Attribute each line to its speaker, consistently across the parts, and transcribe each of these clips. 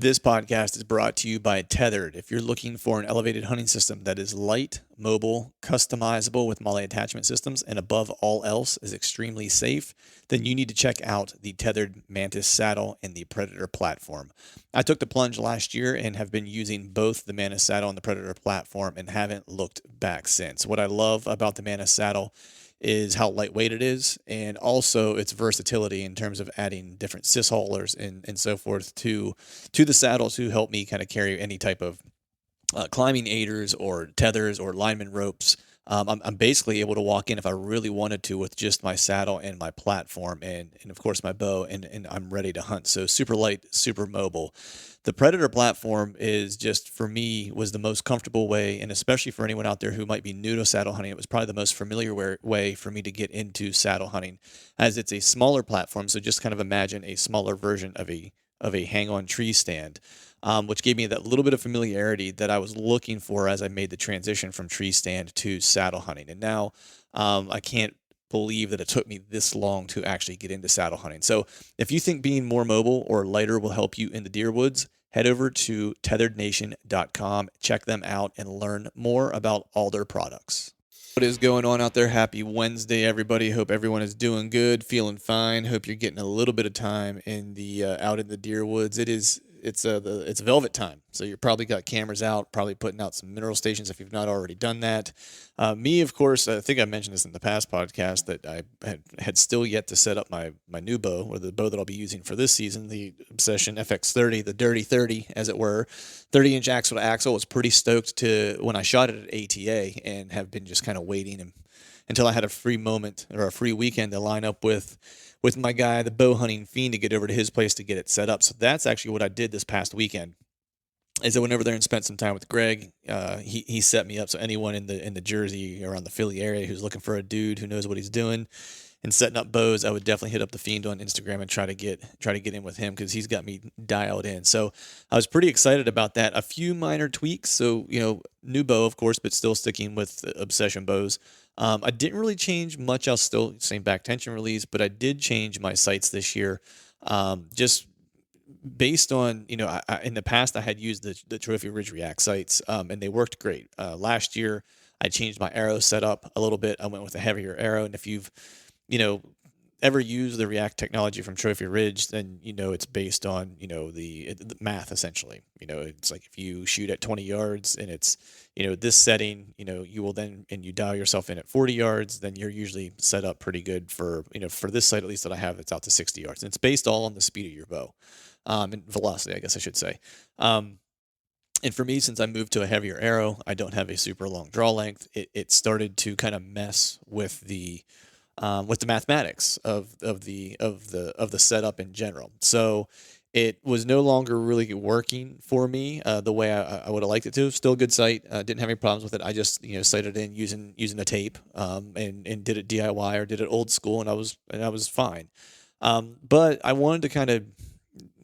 Speaker 1: This podcast is brought to you by Tethered. If you're looking for an elevated hunting system that is light, mobile, customizable with MOLLE attachment systems, and above all else is extremely safe, then you need to check out the Tethered Mantis saddle and the Predator platform. I took the plunge last year and have been using both the Mantis saddle and the Predator platform and haven't looked back since. What I love about the Mantis saddle is how lightweight it is, and also its versatility in terms of adding different cis haulers and so forth to the saddle to help me kind of carry any type of climbing aiders or tethers or lineman ropes. I'm basically able to walk in if I really wanted to with just my saddle and my platform and of course my bow, and I'm ready to hunt. So super light, super mobile. The Predator platform is just, for me, was the most comfortable way, and especially for anyone out there who might be new to saddle hunting, it was probably the most familiar way for me to get into saddle hunting, as it's a smaller platform. So just kind of imagine a smaller version of a hang-on tree stand, which gave me that little bit of familiarity that I was looking for as I made the transition from tree stand to saddle hunting. And now I can't believe that it took me this long to actually get into saddle hunting. So if you think being more mobile or lighter will help you in the deer woods, head over to tetherednation.com, check them out, and learn more about all their products. What is going on out there? Happy Wednesday, everybody. Hope everyone is doing good, feeling fine. Hope you're getting a little bit of time in the out in the deer woods. It's velvet time, so you're probably got cameras out, probably putting out some mineral stations if you've not already done that. Me, of course, I think I mentioned this in the past podcast that I had still yet to set up my new bow, or the bow that I'll be using for this season, the Obsession FX30, the Dirty 30, as it were, 30-inch axle to axle. Was pretty stoked to when I shot it at ATA, and have been just kind of waiting until I had a free moment or a free weekend to line up with my guy, the bow hunting fiend, to get over to his place to get it set up. So that's actually what I did this past weekend. Is I went over there and spent some time with Greg. He set me up. So anyone in the Jersey, around the Philly area, who's looking for a dude who knows what he's doing and setting up bows, I would definitely hit up the fiend on Instagram and try to get in with him, because he's got me dialed in. So I was pretty excited about that. A few minor tweaks. So, new bow, of course, but still sticking with Obsession bows. I didn't really change much else, still same back tension release, but I did change my sights this year, just based on, in the past I had used the Trophy Ridge React sights, and they worked great. Last year I changed my arrow setup a little bit. I went with a heavier arrow, and if you've, ever used the React technology from Trophy Ridge, then it's based on the math essentially. It's like if you shoot at 20 yards and it's this setting, you will then, and you dial yourself in at 40 yards, then you're usually set up pretty good for for this sight, at least that I have, it's out to 60 yards, and it's based all on the speed of your bow, and velocity, I guess I should say. And for me, since I moved to a heavier arrow, I don't have a super long draw length. It started to kind of mess with the mathematics of the setup in general. So it was no longer really working for me the way I would have liked it to. Still a good sight. Didn't have any problems with it. I just sighted in using a tape, and did it DIY or did it old school, and I was fine. But I wanted to kind of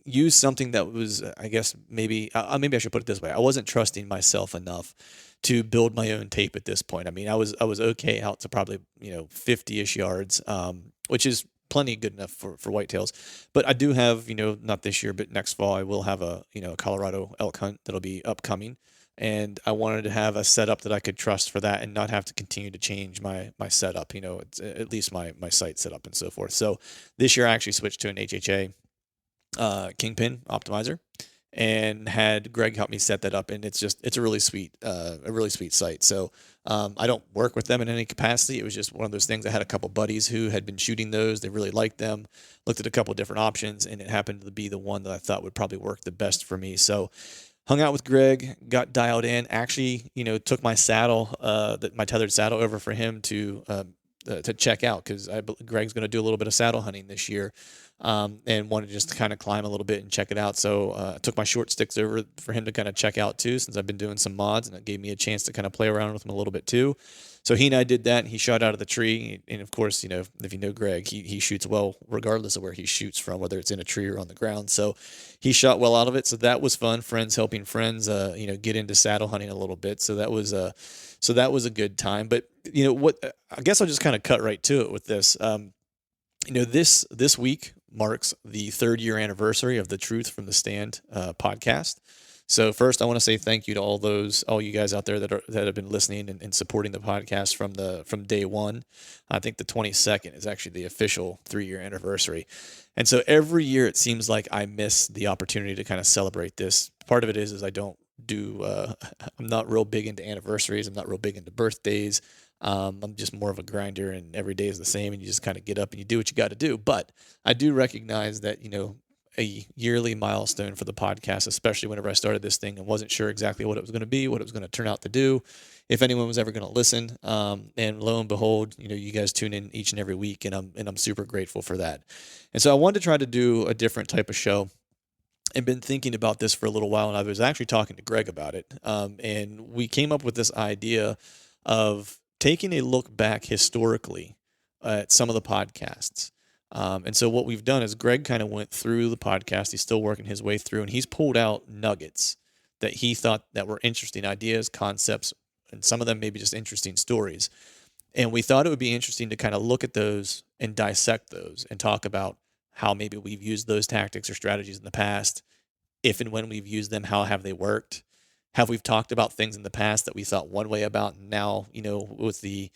Speaker 1: use something that was, I guess, maybe I should put it this way. I wasn't trusting myself enough to build my own tape at this point. I mean, I was okay out to probably 50-ish yards, which is plenty good enough for whitetails. But I do have, not this year, but next fall I will have a Colorado elk hunt that'll be upcoming, and I wanted to have a setup that I could trust for that and not have to continue to change my setup. It's at least my sight setup and so forth. So this year I actually switched to an HHA Kingpin optimizer, and had Greg help me set that up, and it's a really sweet sight. So I don't work with them in any capacity. It was just one of those things. I had a couple buddies who had been shooting those. They really liked them. Looked at a couple different options, and it happened to be the one that I thought would probably work the best for me. So hung out with Greg, got dialed in. Actually, took my saddle, my tethered saddle, over for him to check out, because Greg's going to do a little bit of saddle hunting this year. And wanted just to kind of climb a little bit and check it out. So I took my short sticks over for him to kind of check out too, since I've been doing some mods, and it gave me a chance to kind of play around with him a little bit too. So he and I did that, and he shot out of the tree. And of course, if you know Greg, he shoots well regardless of where he shoots from, whether it's in a tree or on the ground. So he shot well out of it. So that was fun. Friends helping friends, get into saddle hunting a little bit. So that was a good time. But what I guess I'll just kind of cut right to it with this. This week marks the 3rd-year anniversary of the Truth from the Stand podcast. So first, I want to say thank you to all you guys out there that have been listening and supporting the podcast from day one. I think the 22nd is actually the official 3-year anniversary. And so every year it seems like I miss the opportunity to kind of celebrate this. Part of it is I don't do, I'm not real big into anniversaries. I'm not real big into birthdays. I'm just more of a grinder, and every day is the same, and you just kind of get up and you do what you got to do. But I do recognize that, a yearly milestone for the podcast, especially whenever I started this thing and wasn't sure exactly what it was going to be, what it was going to turn out to do, if anyone was ever going to listen. And lo and behold, you guys tune in each and every week, and I'm super grateful for that. And so I wanted to try to do a different type of show. I've been thinking about this for a little while, and I was actually talking to Greg about it. And we came up with this idea of taking a look back historically at some of the podcasts. And so what we've done is Greg kind of went through the podcast. He's still working his way through, and he's pulled out nuggets that he thought that were interesting ideas, concepts, and some of them maybe just interesting stories. And we thought it would be interesting to kind of look at those and dissect those and talk about how maybe we've used those tactics or strategies in the past. If and when we've used them, how have they worked? Have we talked about things in the past that we thought one way about, and now, with the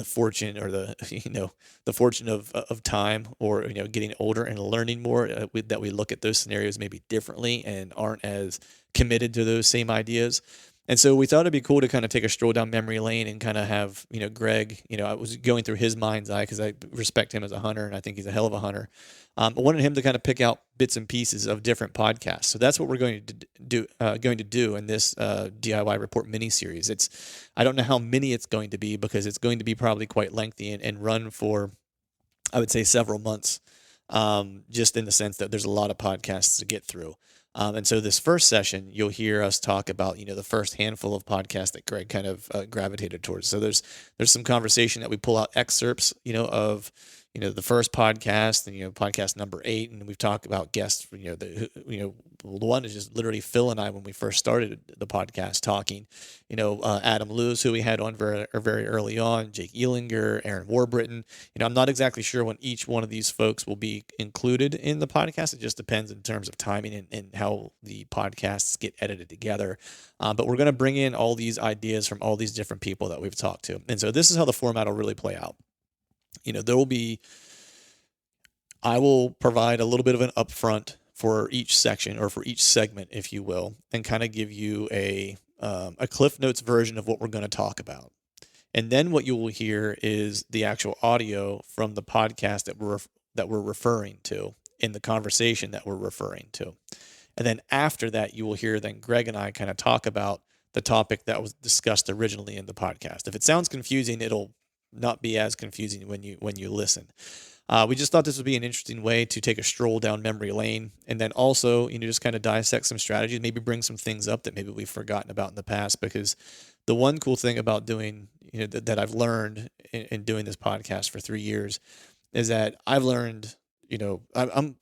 Speaker 1: fortune or the fortune of time, or, getting older and learning more, that we look at those scenarios maybe differently and aren't as committed to those same ideas. And so we thought it'd be cool to kind of take a stroll down memory lane and kind of have, Greg, I was going through his mind's eye because I respect him as a hunter, and I think he's a hell of a hunter. I wanted him to kind of pick out bits and pieces of different podcasts. So that's what we're going to do in this DIY Report mini series. I don't know how many it's going to be, because it's going to be probably quite lengthy and run for, I would say, several months, just in the sense that there's a lot of podcasts to get through. And so this first session, you'll hear us talk about, the first handful of podcasts that Greg kind of gravitated towards. So there's some conversation that we pull out excerpts, of, the first podcast, and, podcast number 8. And we've talked about guests, the one is just literally Phil and I, when we first started the podcast, talking, Adam Lewis, who we had on very early on, Jake Elinger, Aaron Warburton. I'm not exactly sure when each one of these folks will be included in the podcast. It just depends in terms of timing and how the podcasts get edited together. But we're going to bring in all these ideas from all these different people that we've talked to. And so this is how the format will really play out. I will provide a little bit of an upfront for each section, or for each segment, if you will, and kind of give you a Cliff Notes version of what we're going to talk about. And then what you will hear is the actual audio from the podcast that we're referring to, in the conversation that we're referring to. And then after that, you will hear then Greg and I kind of talk about the topic that was discussed originally in the podcast. If it sounds confusing, it'll not be as confusing when you listen. We just thought this would be an interesting way to take a stroll down memory lane, and then also, just kind of dissect some strategies, maybe bring some things up that maybe we've forgotten about in the past. Because the one cool thing about doing, that I've learned in doing this podcast for 3 years, is that I've learned, I'm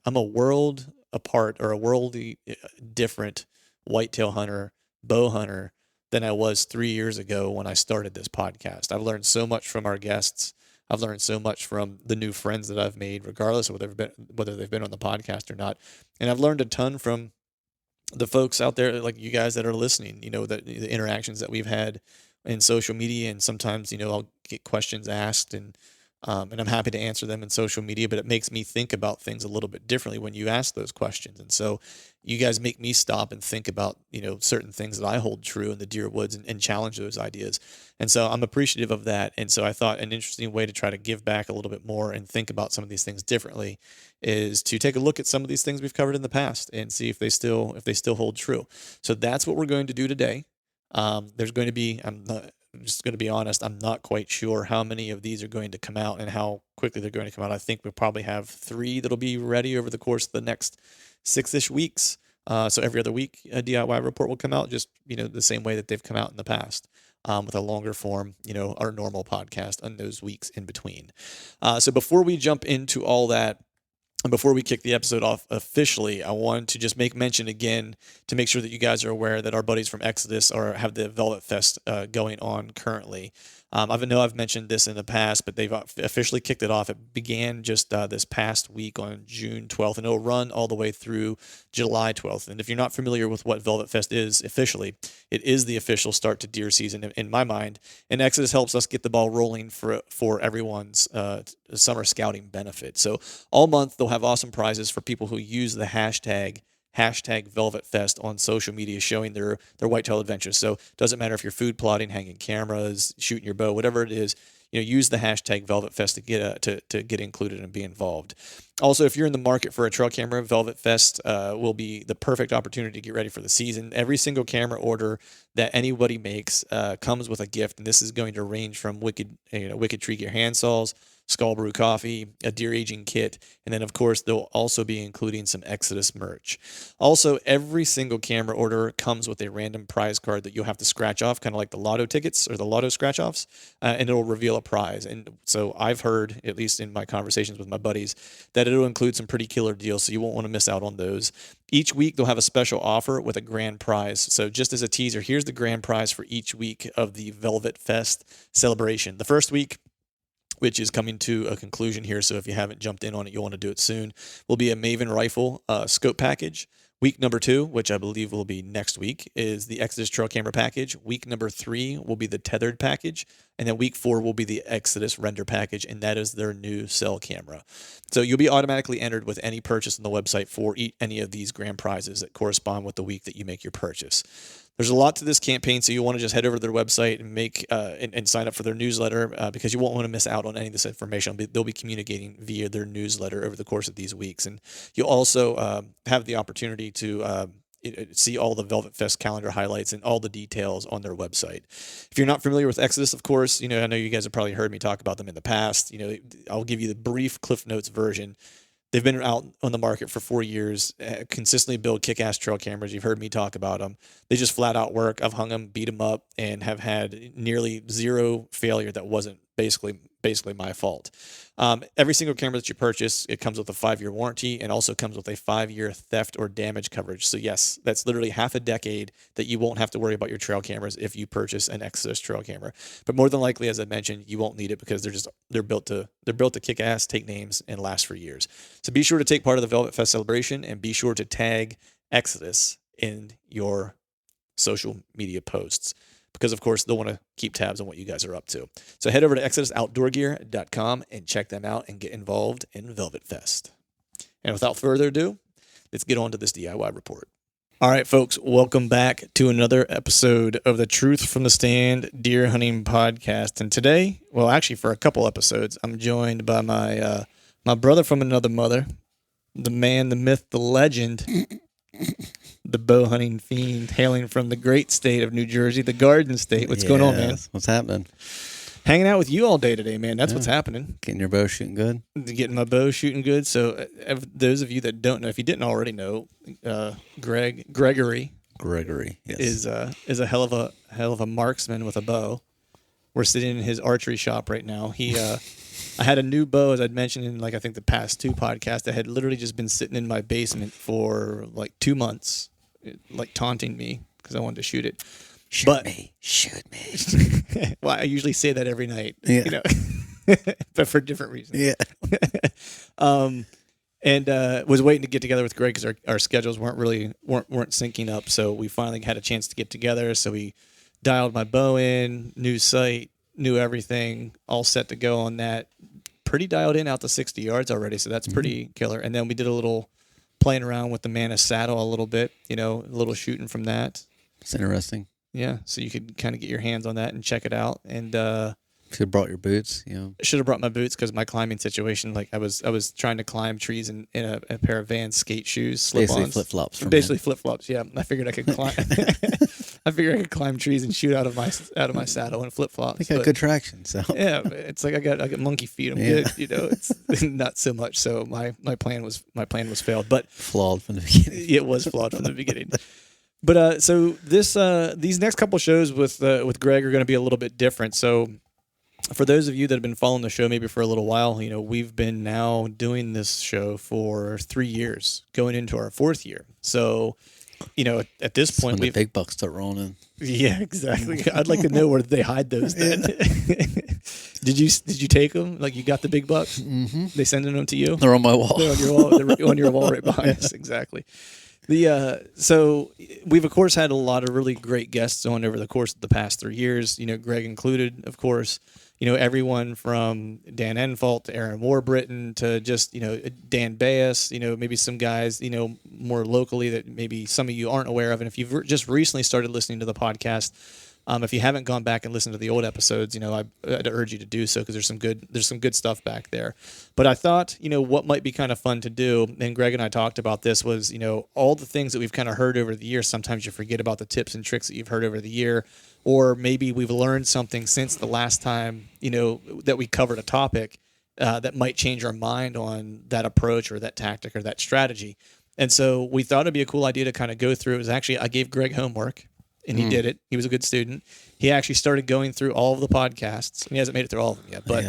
Speaker 1: a world apart, or a worldly different whitetail hunter, bow hunter, than I was 3 years ago when I started this podcast. I've learned so much from our guests. I've learned so much from the new friends that I've made, regardless of whether they've been on the podcast or not. And I've learned a ton from the folks out there, like you guys that are listening, the interactions that we've had in social media. And sometimes, I'll get questions asked, and I'm happy to answer them in social media, but it makes me think about things a little bit differently when you ask those questions. And so you guys make me stop and think about, certain things that I hold true in the deer woods, and challenge those ideas. And so I'm appreciative of that. And so I thought an interesting way to try to give back a little bit more and think about some of these things differently is to take a look at some of these things we've covered in the past and see if they still hold true. So that's what we're going to do today. There's going to be, I'm just going to be honest, I'm not quite sure how many of these are going to come out and how quickly they're going to come out. I think we'll probably have 3 that'll be ready over the course of the next 6-ish weeks. So every other week, a DIY report will come out, just, the same way that they've come out in the past, with a longer form, our normal podcast on those weeks in between. So before we jump into all that, and before we kick the episode off officially, I wanted to just make mention again to make sure that you guys are aware that our buddies from Exodus have the Velvet Fest going on currently. I know I've mentioned this in the past, but they've officially kicked it off. It began just this past week on June 12th, and it'll run all the way through July 12th. And if you're not familiar with what Velvet Fest is officially, it is the official start to deer season in my mind. And Exodus helps us get the ball rolling for everyone's summer scouting benefit. So all month they'll have awesome prizes for people who use the hashtag Velvet Fest on social media, showing their whitetail adventures. So it doesn't matter if you're food plotting, hanging cameras, shooting your bow, whatever it is, use the hashtag Velvet Fest to get to get included and be involved. Also, if you're in the market for a trail camera, Velvet Fest will be the perfect opportunity to get ready for the season. Every single camera order that anybody makes comes with a gift, and this is going to range from Wicked Tree Gear hand saws, Skull Brew coffee, a deer aging kit, and then of course they'll also be including some Exodus merch. Also, every single camera order comes with a random prize card that you'll have to scratch off, kind of like the lotto tickets or the lotto scratch offs, and it'll reveal a prize. And so I've heard, at least in my conversations with my buddies, that it'll include some pretty killer deals, so you won't want to miss out on those. Each week they'll have a special offer with a grand prize. So just as a teaser, here's the grand prize for each week of the Velvet Fest celebration. The first week, which is coming to a conclusion here, so if you haven't jumped in on it, you'll want to do it soon, will be a Maven rifle scope package. Week number 2, which I believe will be next week, is the Exodus trail camera package. Week number 3 will be the Tethered package. And then week 4 will be the Exodus render package, and that is their new cell camera. So you'll be automatically entered with any purchase on the website for any of these grand prizes that correspond with the week that you make your purchase. There's a lot to this campaign, so you want to just head over to their website and make and sign up for their newsletter because you won't want to miss out on any of this information. They'll be communicating via their newsletter over the course of these weeks. And you'll also have the opportunity to see all the Velvet Fest calendar highlights and all the details on their website. If you're not familiar with Exodus, of course, I know you guys have probably heard me talk about them in the past. I'll give you the brief Cliff Notes version. They've been out on the market for 4 years, consistently build kick-ass trail cameras. You've heard me talk about them. They just flat out work. I've hung them, beat them up, and have had nearly zero failure that wasn't basically my fault. Every single camera that you purchase, it comes with a 5-year warranty and also comes with a 5-year theft or damage coverage. So yes, that's literally half a decade that you won't have to worry about your trail cameras if you purchase an Exodus trail camera. But more than likely, as I mentioned, you won't need it because they're built to kick ass, take names, and last for years. So be sure to take part of the Velvet Fest celebration and be sure to tag Exodus in your social media posts, because, of course, they'll want to keep tabs on what you guys are up to. So head over to ExodusOutdoorGear.com and check them out and get involved in Velvet Fest. And without further ado, let's get on to this DIY report. All right, folks, welcome back to another episode of the Truth from the Stand Deer Hunting Podcast. And today, well, actually for a couple episodes, I'm joined by my brother from another mother, the man, the myth, the legend, the bow hunting fiend, hailing from the great state of New Jersey, the Garden State. What's going on, man?
Speaker 2: What's happening?
Speaker 1: Hanging out with you all day today, man. That's what's happening.
Speaker 2: Getting your bow shooting good?
Speaker 1: Getting my bow shooting good. So those of you that don't know, if you didn't already know, Gregory
Speaker 2: yes.
Speaker 1: is a hell of a marksman with a bow. We're sitting in his archery shop right now. I had a new bow, as I'd mentioned in I think the past 2 podcasts, that had literally just been sitting in my basement for 2 months, taunting me because I wanted to shoot it. Shoot me. Well, I usually say that every night, but for different reasons.
Speaker 2: Yeah.
Speaker 1: And was waiting to get together with Greg because our schedules weren't syncing up. So we finally had a chance to get together. So we dialed my bow in, new site, new everything, all set to go on that. Pretty dialed in out to 60 yards already, so that's pretty killer. And then we did a little playing around with the Manus saddle a little bit, a little shooting from that.
Speaker 2: It's interesting.
Speaker 1: Yeah, so you could kind of get your hands on that and check it out. And
Speaker 2: should have brought your boots.
Speaker 1: Should have brought my boots because my climbing situation. I was trying to climb trees in a pair of Vans skate shoes, slip-ons.
Speaker 2: Basically flip-flops.
Speaker 1: Basically flip-flops. Yeah, I figured I could climb. I figured I could climb trees and shoot out of my saddle in flip-flops.
Speaker 2: I got good traction. So
Speaker 1: yeah, it's I got monkey feet. I'm good. It's not so much. So my plan was failed, but
Speaker 2: flawed from the beginning.
Speaker 1: It was flawed from the beginning. But so these next couple shows with Greg are going to be a little bit different. So for those of you that have been following the show maybe for a little while, we've been now doing this show for 3 years, going into our 4th year. So at this
Speaker 2: When
Speaker 1: point,
Speaker 2: the big bucks start rolling in.
Speaker 1: yeah, exactly. I'd like to know where they hide those then. Did you take them? Like, you got the big bucks?
Speaker 2: Mm-hmm.
Speaker 1: They sending them to you?
Speaker 2: They're on my wall.
Speaker 1: They're on your wall. They're on your wall right behind us. Exactly. So we've of course had a lot of really great guests on over the course of the past 3 years. Greg included, of course. Everyone from Dan Enfault to Aaron Warbritton to just Dan Baez. Maybe some guys more locally that maybe some of you aren't aware of. And if you've just recently started listening to the podcast, if you haven't gone back and listened to the old episodes, I'd urge you to do so because there's some good stuff back there. But I thought, what might be kind of fun to do, and Greg and I talked about this, was, all the things that we've kind of heard over the years. Sometimes you forget about the tips and tricks that you've heard over the year, or maybe we've learned something since the last time, that we covered a topic that might change our mind on that approach or that tactic or that strategy. And so we thought it'd be a cool idea to kind of go through. It was actually, I gave Greg homework. And he did it. He was a good student. He actually started going through all of the podcasts. He hasn't made it through all of them yet, but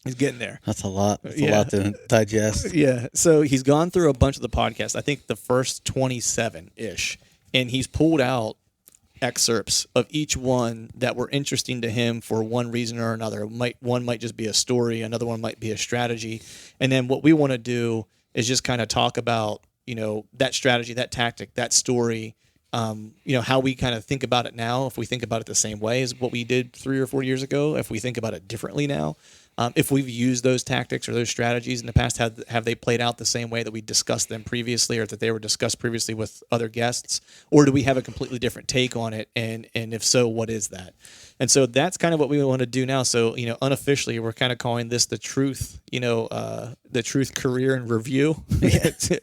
Speaker 1: he's getting there.
Speaker 2: That's a lot. That's a lot to digest.
Speaker 1: Yeah. So he's gone through a bunch of the podcasts. I think the first 27-ish. And he's pulled out excerpts of each one that were interesting to him for one reason or another. One might just be a story. Another one might be a strategy. And then what we want to do is just kind of talk about, that strategy, that tactic, that story, how we kind of think about it now, if we think about it the same way as what we did 3 or 4 years ago, if we think about it differently now, if we've used those tactics or those strategies in the past, have they played out the same way that we discussed them previously or that they were discussed previously with other guests, or do we have a completely different take on it? And if so, what is that? And so that's kind of what we want to do now. So, unofficially, we're kind of calling this the truth, the truth career and review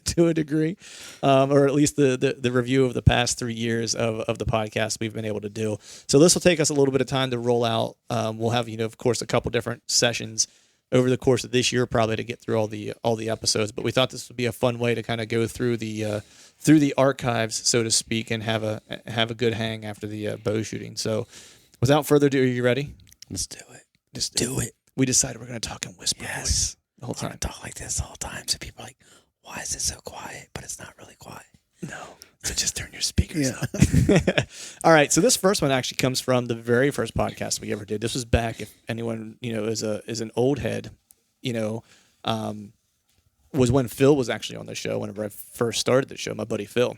Speaker 1: to a degree, or at least the review of the past 3 years of the podcast we've been able to do. So this will take us a little bit of time to roll out. We'll have, of course, a couple different sessions over the course of this year, probably to get through all the episodes. But we thought this would be a fun way to kind of go through the archives, so to speak, and have a good hang after the bow shooting. So, without further ado, are you ready?
Speaker 2: Let's do it.
Speaker 1: Just do it. We decided we're going to talk in whisper voice the whole
Speaker 2: We're
Speaker 1: time.
Speaker 2: gonna talk like this the whole time, so people are like, "Why is it so quiet?" But it's not really quiet.
Speaker 1: No. So just turn your speakers up. All right. So this first one actually comes from the very first podcast we ever did. This was back, if anyone is an old head, was when Phil was actually on the show. Whenever I first started the show, my buddy Phil,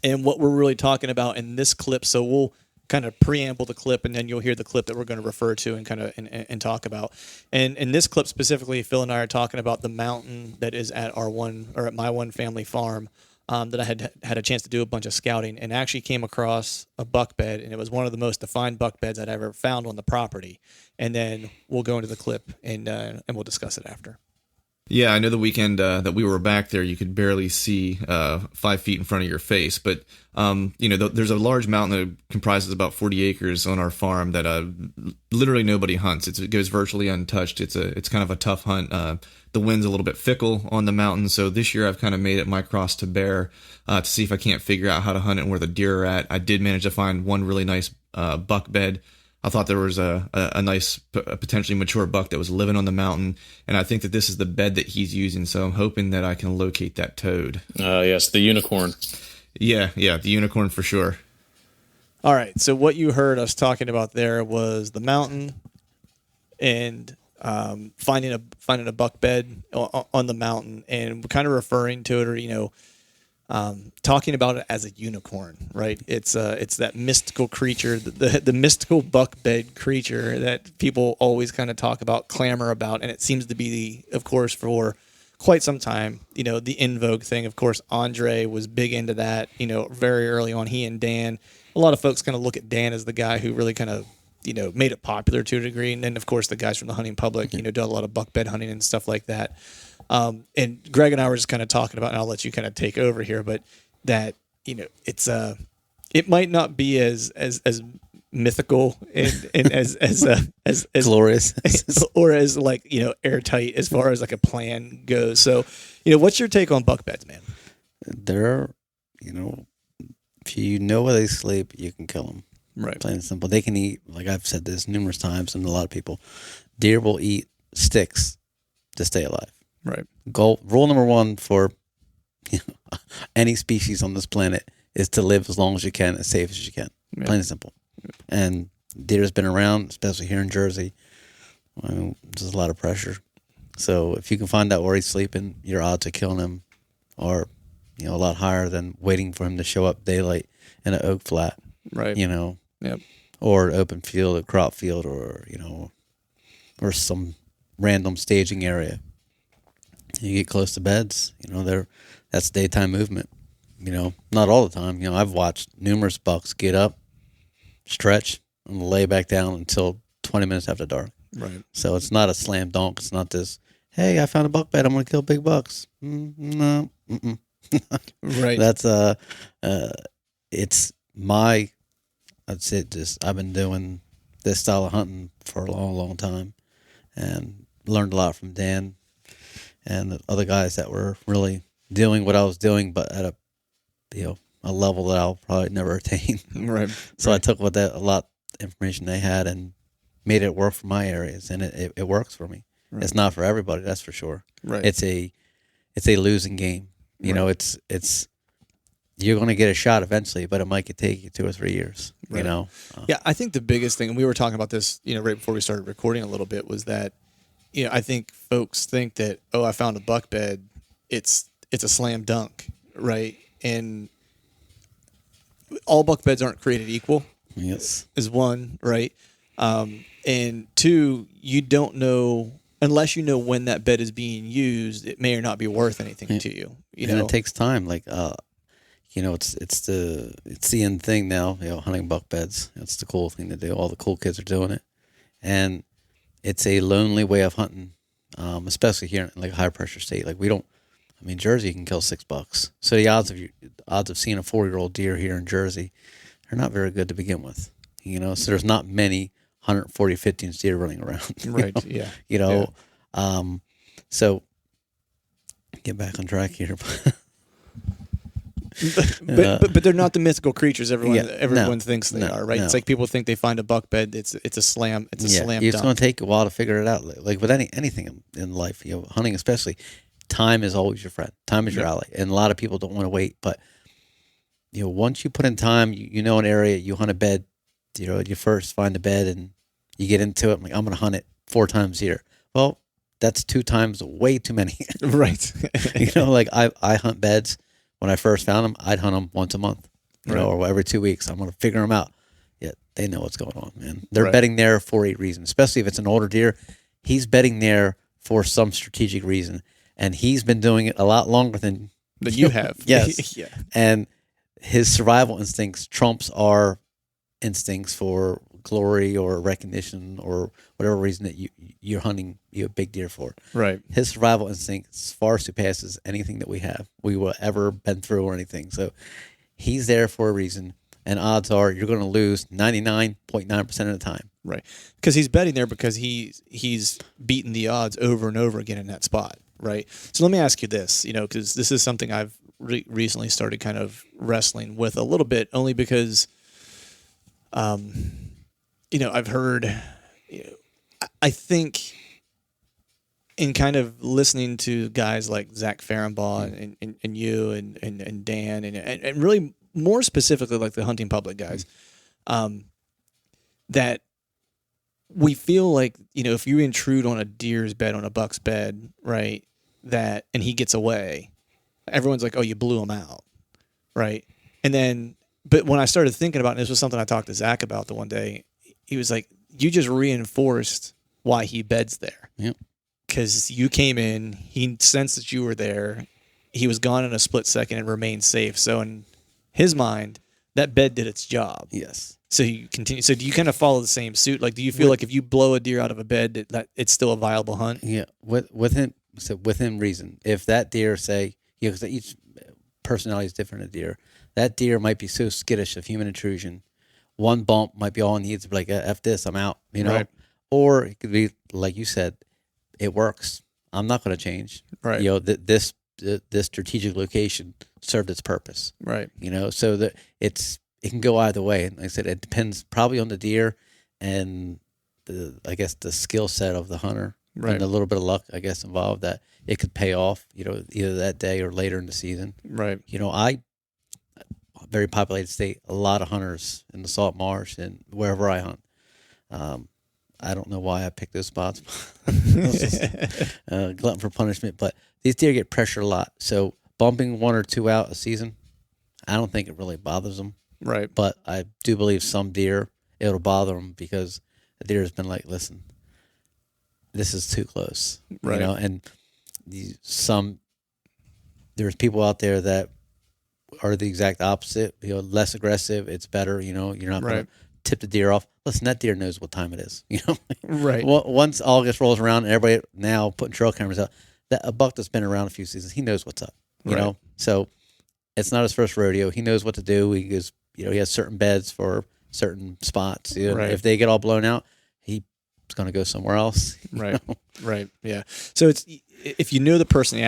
Speaker 1: and what we're really talking about in this clip. So we'll kind of preamble the clip, and then you'll hear the clip that we're going to refer to and kind of and talk about. And in this clip specifically, Phil and I are talking about the mountain that is at at my one family farm. That I had a chance to do a bunch of scouting and actually came across a buck bed, and it was one of the most defined buck beds I'd ever found on the property. And then we'll go into the clip and we'll discuss it after.
Speaker 3: Yeah, I know the weekend that we were back there, you could barely see 5 feet in front of your face. But, there's a large mountain that comprises about 40 acres on our farm that literally nobody hunts. It goes virtually untouched. It's kind of a tough hunt. The wind's a little bit fickle on the mountain. So this year I've kind of made it my cross to bear to see if I can't figure out how to hunt it and where the deer are at. I did manage to find one really nice buck bed. I thought there was a nice, potentially mature buck that was living on the mountain, and I think that this is the bed that he's using, so I'm hoping that I can locate that toad.
Speaker 4: Yes, the unicorn.
Speaker 3: Yeah, the unicorn for sure.
Speaker 1: All right, so what you heard us talking about there was the mountain and finding a buck bed on the mountain, and kind of referring to it, or talking about it as a unicorn, right? It's that mystical creature, the mystical buck bed creature that people always kind of talk about, clamor about, and it seems to be, of course, for quite some time, the in vogue thing. Of course, Andre was big into that, very early on. He and Dan, a lot of folks kind of look at Dan as the guy who really kind of, made it popular to a degree. And then, of course, the guys from the hunting public, do a lot of buck bed hunting and stuff like that. And Greg and I were just kind of talking about, and I'll let you kind of take over here, but that, it's it might not be as mythical and as
Speaker 2: glorious
Speaker 1: or as airtight as far as like a plan goes. So, what's your take on buck beds, man?
Speaker 2: They're, if you know where they sleep, you can kill them.
Speaker 1: Right.
Speaker 2: Plain and simple. They can eat, like I've said this numerous times, and a lot of people, deer will eat sticks to stay alive.
Speaker 1: Right.
Speaker 2: Rule number one for any species on this planet: is to live as long as you can, as safe as you can.
Speaker 1: Yeah.
Speaker 2: Plain and simple. And deer's been around, especially here in Jersey. I mean, there's a lot of pressure. So if you can find out where he's sleeping, your odds of killing him are, a lot higher than waiting for him to show up daylight in an oak flat.
Speaker 1: Right. Yep.
Speaker 2: Or an open field, a crop field, or or some random staging area. You get close to beds, that's daytime movement. Not all the time. I've watched numerous bucks get up, stretch, and lay back down until 20 minutes after dark.
Speaker 1: Right.
Speaker 2: So it's not a slam dunk. It's not this, hey, I found a buck bed, I'm going to kill big bucks. No.
Speaker 1: Right.
Speaker 2: That's, it's that's it. I've been doing this style of hunting for a long, long time, and learned a lot from Dan and the other guys that were really doing what I was doing, but at a level that I'll probably never attain.
Speaker 1: Right.
Speaker 2: So I took a lot of information they had and made it work for my areas, and it works for me.
Speaker 1: Right.
Speaker 2: It's not for everybody, that's for sure.
Speaker 1: Right.
Speaker 2: It's a losing game. It's you're going to get a shot eventually, but it might take you 2 or 3 years.
Speaker 1: Right. Yeah, I think the biggest thing, and we were talking about this, right before we started recording a little bit, was that, I think folks think that, oh, I found a buck bed, it's a slam dunk, right? And all buck beds aren't created equal.
Speaker 2: Yes.
Speaker 1: Is one, right? And two, you don't know, unless you know when that bed is being used, it may or not be worth anything to you.
Speaker 2: And it takes time. Like, it's the end thing now. Hunting buck beds. It's the cool thing to do. All the cool kids are doing it, and it's a lonely way of hunting, especially here in like a high pressure state. Like Jersey can kill 6 bucks. So the odds of seeing a 4-year-old deer here in Jersey are not very good to begin with. So there's not many 140, 15 deer running around.
Speaker 1: Right. Yeah.
Speaker 2: So get back on track here.
Speaker 1: But they're not the mythical creatures everyone thinks they are, right?
Speaker 2: No.
Speaker 1: It's like people think they find a buck bed, it's a slam slam
Speaker 2: It's
Speaker 1: dunk.
Speaker 2: going to take a while to figure it out. Like with anything in life, hunting especially, time is always your friend. Time is your ally, and a lot of people don't want to wait. But once you put in time, an area, you hunt a bed. You first find a bed and you get into it. I'm going to hunt it 4 times a year. Well, that's 2 times way too many.
Speaker 1: Right.
Speaker 2: Like I hunt beds. When I first found them, I'd hunt them once a month, or every 2 weeks. I'm going to figure them out. Yeah, they know what's going on, man. They're bedding there for a reason, especially if it's an older deer. He's bedding there for some strategic reason, and he's been doing it a lot longer than
Speaker 1: you have.
Speaker 2: Yes.
Speaker 1: Yeah.
Speaker 2: And his survival instincts trumps our instincts for glory or recognition or whatever reason that you're hunting a big deer for.
Speaker 1: Right.
Speaker 2: His survival instinct far surpasses anything that we will ever been through or anything. So he's there for a reason, and odds are you're going to lose 99.9% of the time.
Speaker 1: Right. Because he's betting there because he's beaten the odds over and over again in that spot. Right. So let me ask you this, because this is something I've recently started kind of wrestling with a little bit, only because I've heard, I think in kind of listening to guys like Zach Farrenbaugh and you and Dan and really more specifically like the hunting public guys, that we feel like, if you intrude on a deer's bed, on a buck's bed, right, and he gets away, everyone's like, oh, you blew him out, right? And then, but when I started thinking about it, this was something I talked to Zach about the one day, he was like, you just reinforced why he beds there.
Speaker 2: Yep.
Speaker 1: Because you came in, he sensed that you were there, he was gone in a split second and remained safe. So in his mind, that bed did its job.
Speaker 2: Yes.
Speaker 1: So you continue. So do you kind of follow the same suit? Like, do you feel like if you blow a deer out of a bed, that it's still a viable hunt?
Speaker 2: Yeah, within reason. If that deer, say, because each personality is different. A deer, that deer might be so skittish of human intrusion. One bump might be all it needs to be like, F this, I'm out.
Speaker 1: Right.
Speaker 2: Or it could be like you said, it works. I'm not going to change.
Speaker 1: Right.
Speaker 2: This strategic location served its purpose.
Speaker 1: Right.
Speaker 2: So that it can go either way. And like I said, it depends probably on the deer and the skill set of the hunter.
Speaker 1: Right.
Speaker 2: And a little bit of luck, I guess, involved that it could pay off, either that day or later in the season.
Speaker 1: Right.
Speaker 2: very populated state, a lot of hunters in the salt marsh and wherever I hunt. I don't know why I picked those spots. Glutton for punishment. But these deer get pressure a lot. So bumping 1 or 2 out a season, I don't think it really bothers them.
Speaker 1: Right.
Speaker 2: But I do believe some deer, it'll bother them because the deer has been like, listen, this is too close.
Speaker 1: Right.
Speaker 2: You know, and there's people out there that are the exact opposite. You know, less aggressive, it's better. You know, you're not going to tip the deer off. Listen, that deer knows what time it is. You know,
Speaker 1: right.
Speaker 2: Well, once August rolls around, and everybody now putting trail cameras out. That a buck that's been around a few seasons, he knows what's up. You know, so it's not his first rodeo. He knows what to do. He goes, you know, he has certain beds for certain spots. You know, if they get all blown out, he's going to go somewhere else.
Speaker 1: Right. Know? Right. Yeah. So it's if you know the person,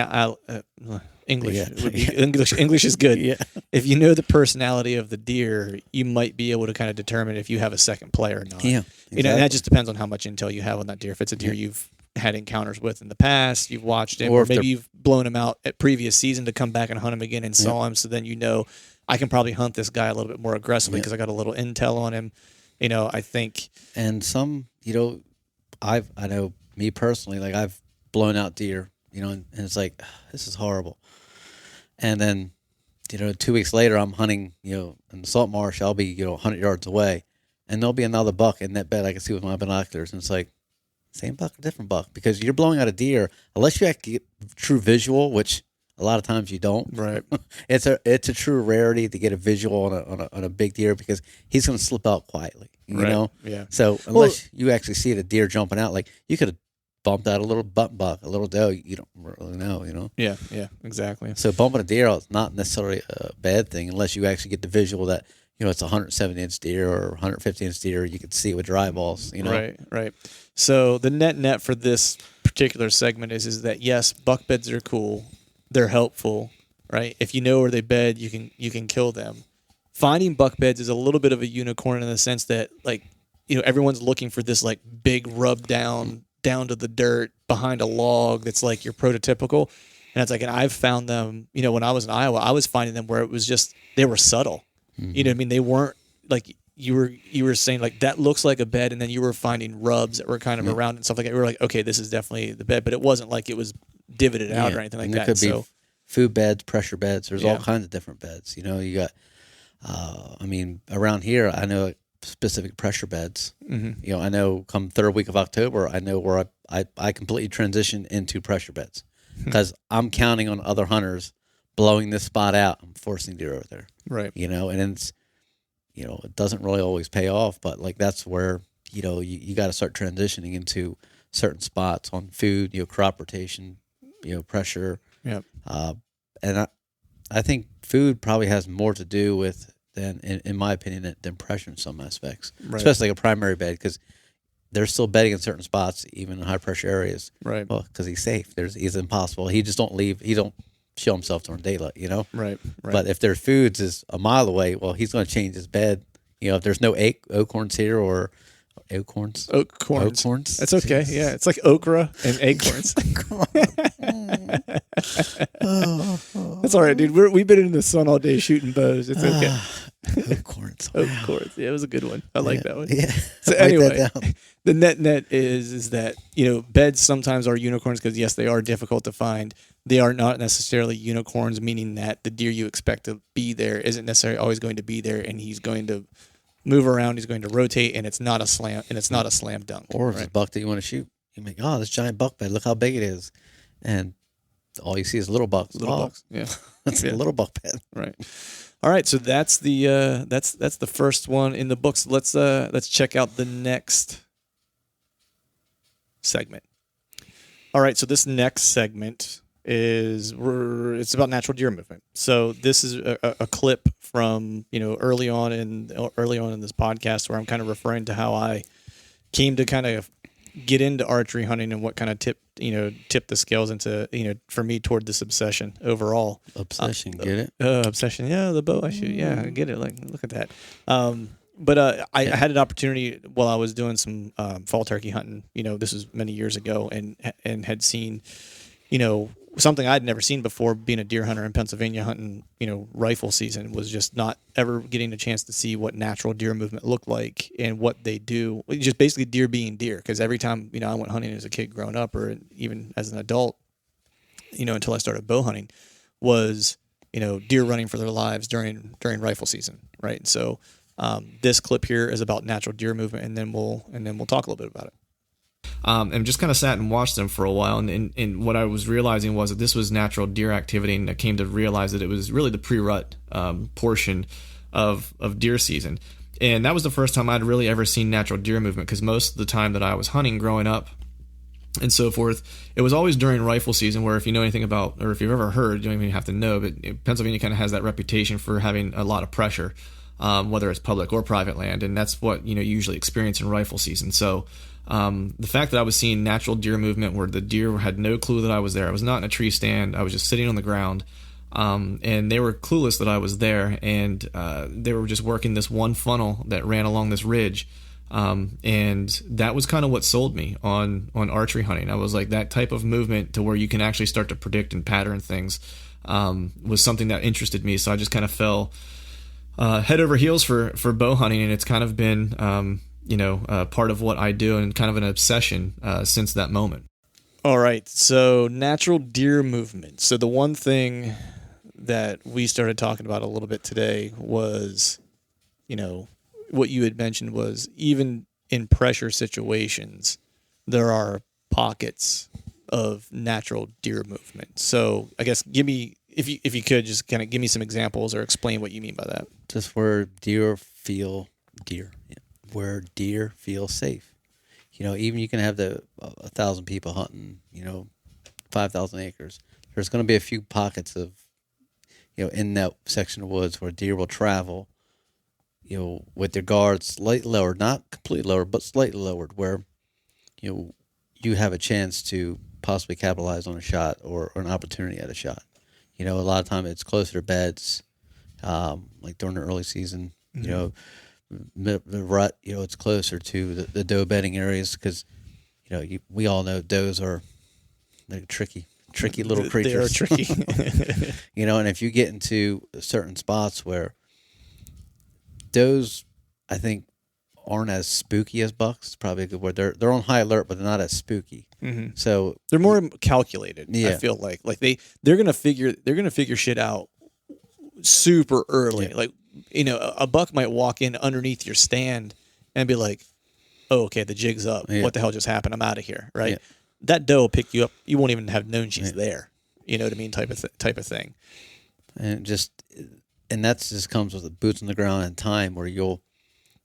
Speaker 1: English. English is good.
Speaker 2: Yeah.
Speaker 1: If you know the personality of the deer, you might be able to kind of determine if you have a second player or not.
Speaker 2: Yeah. Exactly.
Speaker 1: You know, and that just depends on how much intel you have on that deer. If it's a deer you've had encounters with in the past, you've watched him, or maybe you've blown him out at previous season to come back and hunt him again and saw him. So then you know, I can probably hunt this guy a little bit more aggressively because I got a little intel on him. You know, I think.
Speaker 2: And some, you know, I know me personally, like I've blown out deer, you know, and it's like, this is horrible. And then, you know, 2 weeks later, I'm hunting, you know, in the salt marsh. I'll be, you know, 100 yards away, and there'll be another buck in that bed I can see with my binoculars. And it's like, same buck, different buck, because you're blowing out a deer unless you actually get true visual, which a lot of times you don't.
Speaker 1: Right.
Speaker 2: It's a true rarity to get a visual on a big deer because he's going to slip out quietly. You know.
Speaker 1: Yeah.
Speaker 2: So unless you actually see the deer jumping out, like you could have bumped out a little buck, a little doe, you don't really know, you know?
Speaker 1: Yeah, exactly.
Speaker 2: So bumping a deer out is not necessarily a bad thing unless you actually get the visual that, you know, it's a 170-inch deer or 150-inch deer. You can see it with your eyeballs, you know?
Speaker 1: Right. So the net for this particular segment is that, yes, buck beds are cool. They're helpful, right? If you know where they bed, you can kill them. Finding buck beds is a little bit of a unicorn in the sense that, like, you know, everyone's looking for this, like, big rub down to the dirt behind a log that's like your prototypical. And it's like, and I've found them, you know, when I was in Iowa, I was finding them where it was just, they were subtle. Mm-hmm. You know what I mean? They weren't like, you were saying like, that looks like a bed. And then you were finding rubs that were kind of around and stuff like that. We were like, okay, this is definitely the bed, but it wasn't like it was divoted out or anything like that.
Speaker 2: Could be food beds, pressure beds. There's all kinds of different beds. You know, you got, I mean, around here, I know specific pressure beds. Mm-hmm. You know, I know come third week of October, I know where I completely transition into pressure beds because I'm counting on other hunters blowing this spot out. I'm forcing deer over there.
Speaker 1: Right.
Speaker 2: You know, and it's, you know, it doesn't really always pay off, but like that's where, you know, you got to start transitioning into certain spots on food, you know, crop rotation, you know, pressure.
Speaker 1: Yeah.
Speaker 2: And I think food probably has more to do with than, in my opinion, than pressure in some aspects, especially like a primary bed, because they're still bedding in certain spots, even in high pressure areas.
Speaker 1: Right.
Speaker 2: Well, because he's safe. He's impossible. He just don't leave. He don't show himself during daylight, you know?
Speaker 1: Right.
Speaker 2: But if their foods is a mile away, well, he's going to change his bed. You know, if there's no acorns here or acorns.
Speaker 1: Acorns. That's okay. Yeah. It's like okra and acorns. That's all right, dude. We've been in the sun all day shooting bows. It's okay.
Speaker 2: Acorns.
Speaker 1: Acorns. Yeah, it was a good one. I like that one.
Speaker 2: Yeah.
Speaker 1: So anyway, the net is that, you know, beds sometimes are unicorns because, yes, they are difficult to find. They are not necessarily unicorns, meaning that the deer you expect to be there isn't necessarily always going to be there, and he's going to move around, he's going to rotate, and it's not a slam dunk.
Speaker 2: Or if it's a buck that you want to shoot, you make, oh, this giant buck bed, look how big it is. And all you see is little bucks.
Speaker 1: Bucks. Yeah.
Speaker 2: That's a little buck bed.
Speaker 1: Right. All right, so that's the that's the first one in the books. Let's check out the next segment. All right, so this next segment it's about natural deer movement. So this is a clip from, you know, early on in this podcast where I'm kind of referring to how I came to kind of get into archery hunting and what kind of tipped the scales into, you know, for me toward this obsession overall.
Speaker 2: Obsession, get it?
Speaker 1: Obsession, yeah, the bow I shoot, yeah, I get it. Like, look at that. But I had an opportunity while I was doing some fall turkey hunting. You know, this was many years ago, and had seen, something I'd never seen before being a deer hunter in Pennsylvania hunting, rifle season was just not ever getting a chance to see what natural deer movement looked like and what they do. Just basically deer being deer. Because every time, I went hunting as a kid growing up or even as an adult, until I started bow hunting was, deer running for their lives during rifle season. Right. And so, this clip here is about natural deer movement and then we'll talk a little bit about it.
Speaker 3: And just kind of sat and watched them for a while. And what I was realizing was that this was natural deer activity. And I came to realize that it was really the pre-rut portion of deer season. And that was the first time I'd really ever seen natural deer movement, because most of the time that I was hunting growing up and so forth, it was always during rifle season, where if you know anything about, or if you've ever heard, you don't even have to know, but Pennsylvania kind of has that reputation for having a lot of pressure, whether it's public or private land. And that's what, you usually experience in rifle season. So the fact that I was seeing natural deer movement where the deer had no clue that I was there. I was not in a tree stand. I was just sitting on the ground. And they were clueless that I was there. And they were just working this one funnel that ran along this ridge. And that was kind of what sold me on archery hunting. I was like, that type of movement to where you can actually start to predict and pattern things was something that interested me. So I just kind of fell head over heels for bow hunting. And it's kind of been part of what I do and kind of an obsession since that moment.
Speaker 1: All right. So natural deer movement. So the one thing that we started talking about a little bit today was, what you had mentioned was even in pressure situations, there are pockets of natural deer movement. So I guess if you could just kind of give me some examples or explain what you mean by that.
Speaker 2: Just where deer feel deer. Yeah. Where deer feel safe. Even you can have 1,000 people hunting, 5,000 acres. There's going to be a few pockets of, in that section of woods where deer will travel, with their guards slightly lowered, not completely lowered, but slightly lowered, where, you have a chance to possibly capitalize on a shot or an opportunity at a shot. A lot of time it's closer to beds, like during the early season, the rut, it's closer to the doe bedding areas because, we all know does are tricky little creatures.
Speaker 1: They are tricky.
Speaker 2: And if you get into certain spots where does, I think, aren't as spooky as bucks, it's probably a good word. They're on high alert, but they're not as spooky.
Speaker 1: Mm-hmm.
Speaker 2: So
Speaker 1: they're more calculated.
Speaker 2: Yeah.
Speaker 1: I feel like they're gonna figure shit out super early. Yeah. Like, a buck might walk in underneath your stand and be like, "Oh, okay, the jig's up. Yeah. What the hell just happened? I'm out of here." Right? Yeah. That doe will pick you up. You won't even have known she's there. You know what I mean? Type of thing.
Speaker 2: And that just comes with the boots on the ground and time where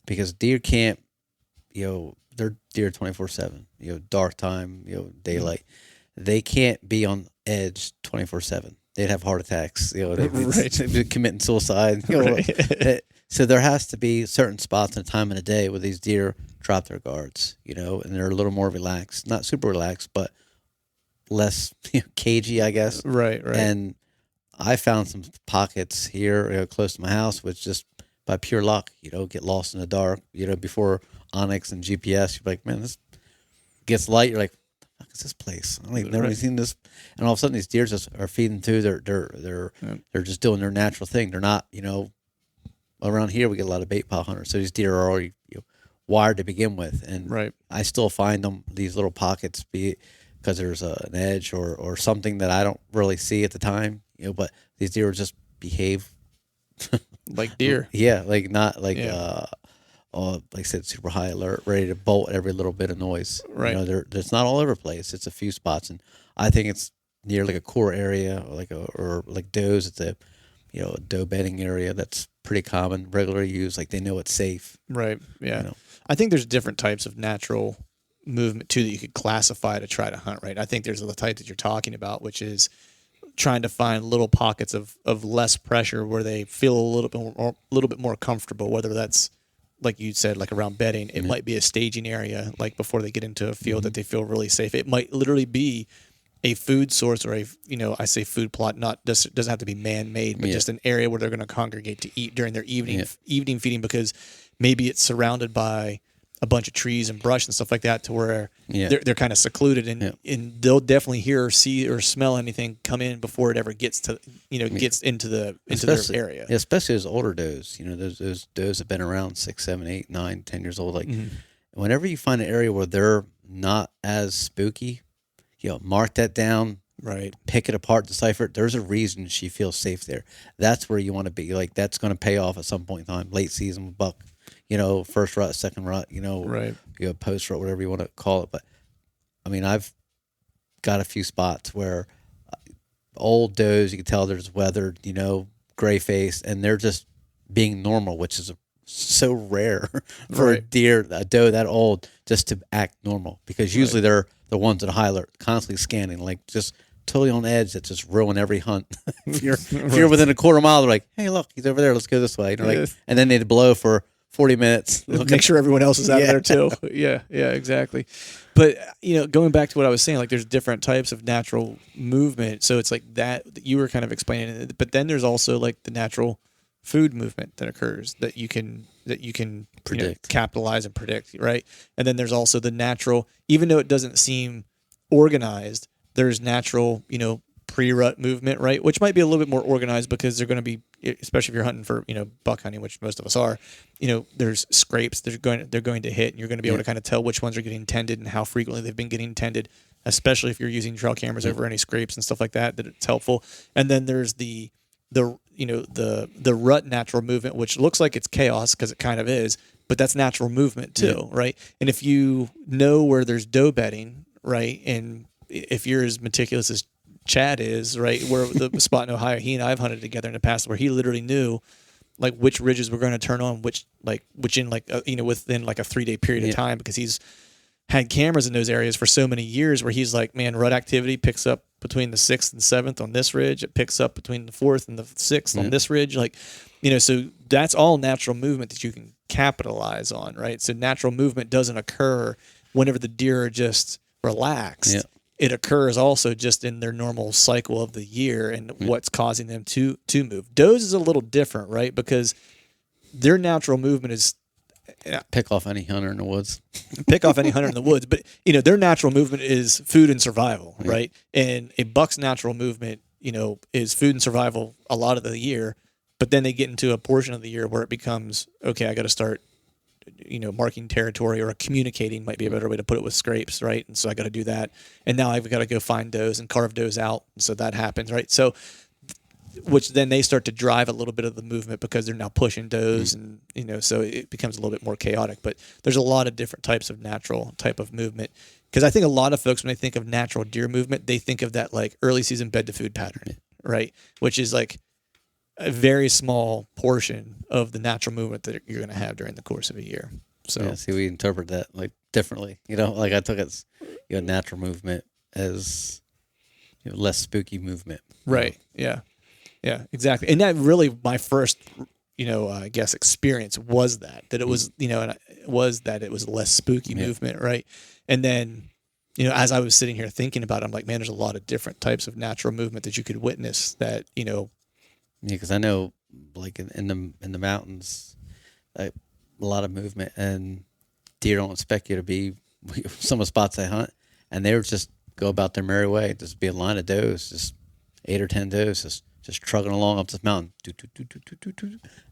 Speaker 2: because deer can't, they're deer 24/7. Dark time, daylight. Mm-hmm. They can't be on edge 24/7. They'd have heart attacks. They'd be committing suicide. Right. So there has to be certain spots and time in the day where these deer drop their guards, and they're a little more relaxed, not super relaxed, but less cagey, I guess.
Speaker 1: Right.
Speaker 2: And I found some pockets here close to my house, which just by pure luck, get lost in the dark, before Onyx and GPS, you're like, man, this gets light. You're like, what the fuck is this place? I've never seen this. And all of a sudden these deer just are feeding through. They're just doing their natural thing. They're not, around here we get a lot of bait pile hunters. So these deer are already wired to begin with. And
Speaker 1: right.
Speaker 2: I still find them, these little pockets, be it because there's an edge or something that I don't really see at the time, but these deer just behave
Speaker 1: like deer.
Speaker 2: Yeah, like not like like I said, super high alert, ready to bolt every little bit of noise.
Speaker 1: Right.
Speaker 2: It's not all over the place. It's a few spots, and I think it's near like a core area, or like does. It's a doe bedding area that's pretty common, regularly used. Like they know it's safe.
Speaker 1: Right. Yeah. I think there's different types of natural movement too that you could classify to try to hunt. Right. I think there's the type that you're talking about, which is trying to find little pockets of less pressure where they feel a little bit more comfortable, whether that's, like you said, like around bedding. It might be a staging area, like before they get into a field that they feel really safe. It might literally be a food source or I say food plot, doesn't have to be man-made, but just an area where they're going to congregate to eat during their evening feeding, because maybe it's surrounded by a bunch of trees and brush and stuff like that to where
Speaker 2: Yeah.
Speaker 1: they're kind of secluded, and they'll definitely hear or see or smell anything come in before it ever gets to, gets into their area.
Speaker 2: Yeah, especially those older does. Those does have been around 6, 7, 8, 9, 10 years old. Like whenever you find an area where they're not as spooky, mark that down.
Speaker 1: Right.
Speaker 2: Pick it apart, decipher it. There's a reason she feels safe there. That's where you want to be. Like that's going to pay off at some point in time. Late season buck, first rut, second rut,
Speaker 1: right.
Speaker 2: Post rut, whatever you want to call it. But I mean, I've got a few spots where old does, you can tell there's weathered, gray face, and they're just being normal, which is so rare for a doe that old just to act normal, because usually they're the ones that are constantly scanning, like just totally on edge, that just ruin every hunt. if you're within a quarter mile, they're like, hey, look, he's over there, let's go this way. And then they'd blow for 40 minutes.
Speaker 1: Make sure everyone else is out of there too. Yeah, exactly. But, going back to what I was saying, like there's different types of natural movement. So it's like that you were kind of explaining, but then there's also like the natural food movement that occurs that you can
Speaker 2: predict,
Speaker 1: capitalize and predict, right? And then there's also the natural, even though it doesn't seem organized, there's natural, pre-rut movement, right? Which might be a little bit more organized because they're going to be, especially if you're hunting for, buck hunting, which most of us are, there's scrapes they're going to hit, and you're going to be able to kind of tell which ones are getting tended and how frequently they've been getting tended, especially if you're using trail cameras over any scrapes and stuff like that it's helpful. And then there's the rut natural movement, which looks like it's chaos because it kind of is, but that's natural movement too, right? And if you know where there's doe bedding, right, and if you're as meticulous as Chad is, right, where the spot in Ohio, he and I have hunted together in the past, where he literally knew like which ridges were going to turn on, which in like within like a 3-day period of time, because he's had cameras in those areas for so many years, where he's like, man, rut activity picks up between the 6th and 7th on this ridge. It picks up between the 4th and the 6th on this ridge. Like, so that's all natural movement that you can capitalize on, right? So natural movement doesn't occur whenever the deer are just relaxed.
Speaker 2: Yeah.
Speaker 1: It occurs also just in their normal cycle of the year and what's causing them to move. Does is a little different, right? Because their natural movement is
Speaker 2: pick off any hunter in the woods.
Speaker 1: But their natural movement is food and survival, right? And a buck's natural movement, is food and survival a lot of the year, but then they get into a portion of the year where it becomes, okay, I got to start, marking territory, or communicating might be a better way to put it, with scrapes, right? And so I got to do that. And now I've got to go find does and carve does out. And so that happens, right? So, which then they start to drive a little bit of the movement because they're now pushing does, and so it becomes a little bit more chaotic. But there's a lot of different types of natural type of movement, because I think a lot of folks, when they think of natural deer movement, they think of that like early season bed to food pattern, right? Which is like a very small portion of the natural movement that you're going to have during the course of a year. So
Speaker 2: see, we interpret that like differently. Like I took it, natural movement as less spooky movement.
Speaker 1: Right. Yeah. Yeah, exactly. And that really, my first, I guess experience was that it was, that it was less spooky movement. Right. And then, as I was sitting here thinking about it, I'm like, man, there's a lot of different types of natural movement that you could witness that,
Speaker 2: Yeah, because I know, like in the mountains, a lot of movement, and deer don't expect you to be. Some of the spots I hunt, and they would just go about their merry way. Just be a line of does, just 8 or 10 does, just trucking along up this mountain,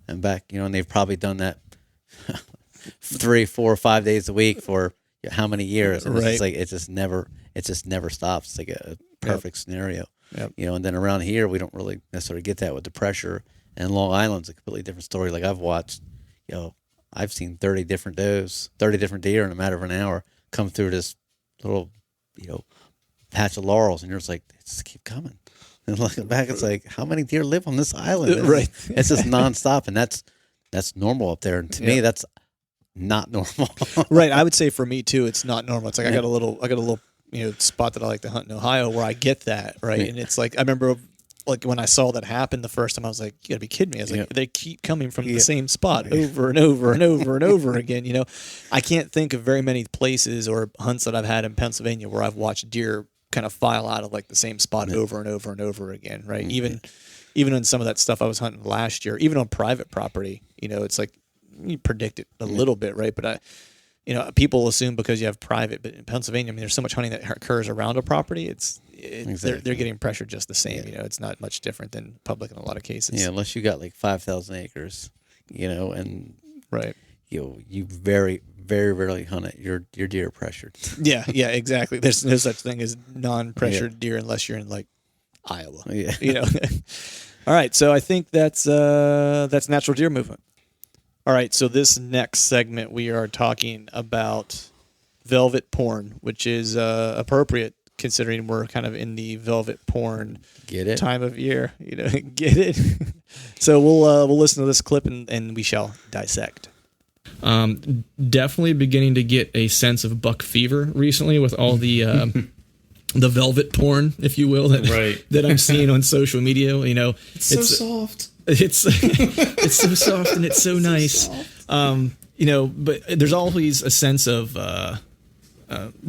Speaker 2: and back. And they've probably done that 3, 4, 5 days a week for how many years? And it's like it just never stops. It's like a perfect scenario.
Speaker 1: Yep.
Speaker 2: And then around here, we don't really necessarily get that with the pressure. And Long Island's a completely different story. Like I've watched, I've seen 30 different does, 30 different deer in a matter of an hour come through this little, patch of laurels, and you're just like, they just keep coming. And looking back, it's like, how many deer live on this island? It's just nonstop, and that's normal up there. And to me, that's not normal.
Speaker 1: Right. I would say for me too, it's not normal. It's like I got a little spot that I like to hunt in Ohio where I get that, right? And it's like, I remember like when I saw that happen the first time, I was like, you gotta be kidding me. I was like, they keep coming from the same spot over and over and over and over again. I can't think of very many places or hunts that I've had in Pennsylvania where I've watched deer kind of file out of like the same spot over and over and over again, right? Even on some of that stuff I was hunting last year, even on private property, it's like you predict it a little bit, right? But people assume because you have private, but in Pennsylvania, I mean, there's so much hunting that occurs around a property.
Speaker 2: Exactly.
Speaker 1: They're getting pressured just the same. It's not much different than public in a lot of cases.
Speaker 2: Yeah, unless you got like 5,000 acres, and
Speaker 1: right.
Speaker 2: You very, very rarely hunt it. Your deer are pressured.
Speaker 1: Yeah, exactly. There's no such thing as non-pressured deer unless you're in like Iowa.
Speaker 2: Yeah.
Speaker 1: All right, so I think that's natural deer movement. All right, so this next segment we are talking about velvet porn, which is appropriate considering we're kind of in the velvet porn time of year. Get it? So we'll listen to this clip and we shall dissect.
Speaker 4: Definitely beginning to get a sense of buck fever recently with all the the velvet porn, if you will, that I'm seeing on social media.
Speaker 3: It's so soft.
Speaker 4: It's so soft and it's so nice. But there's always a sense of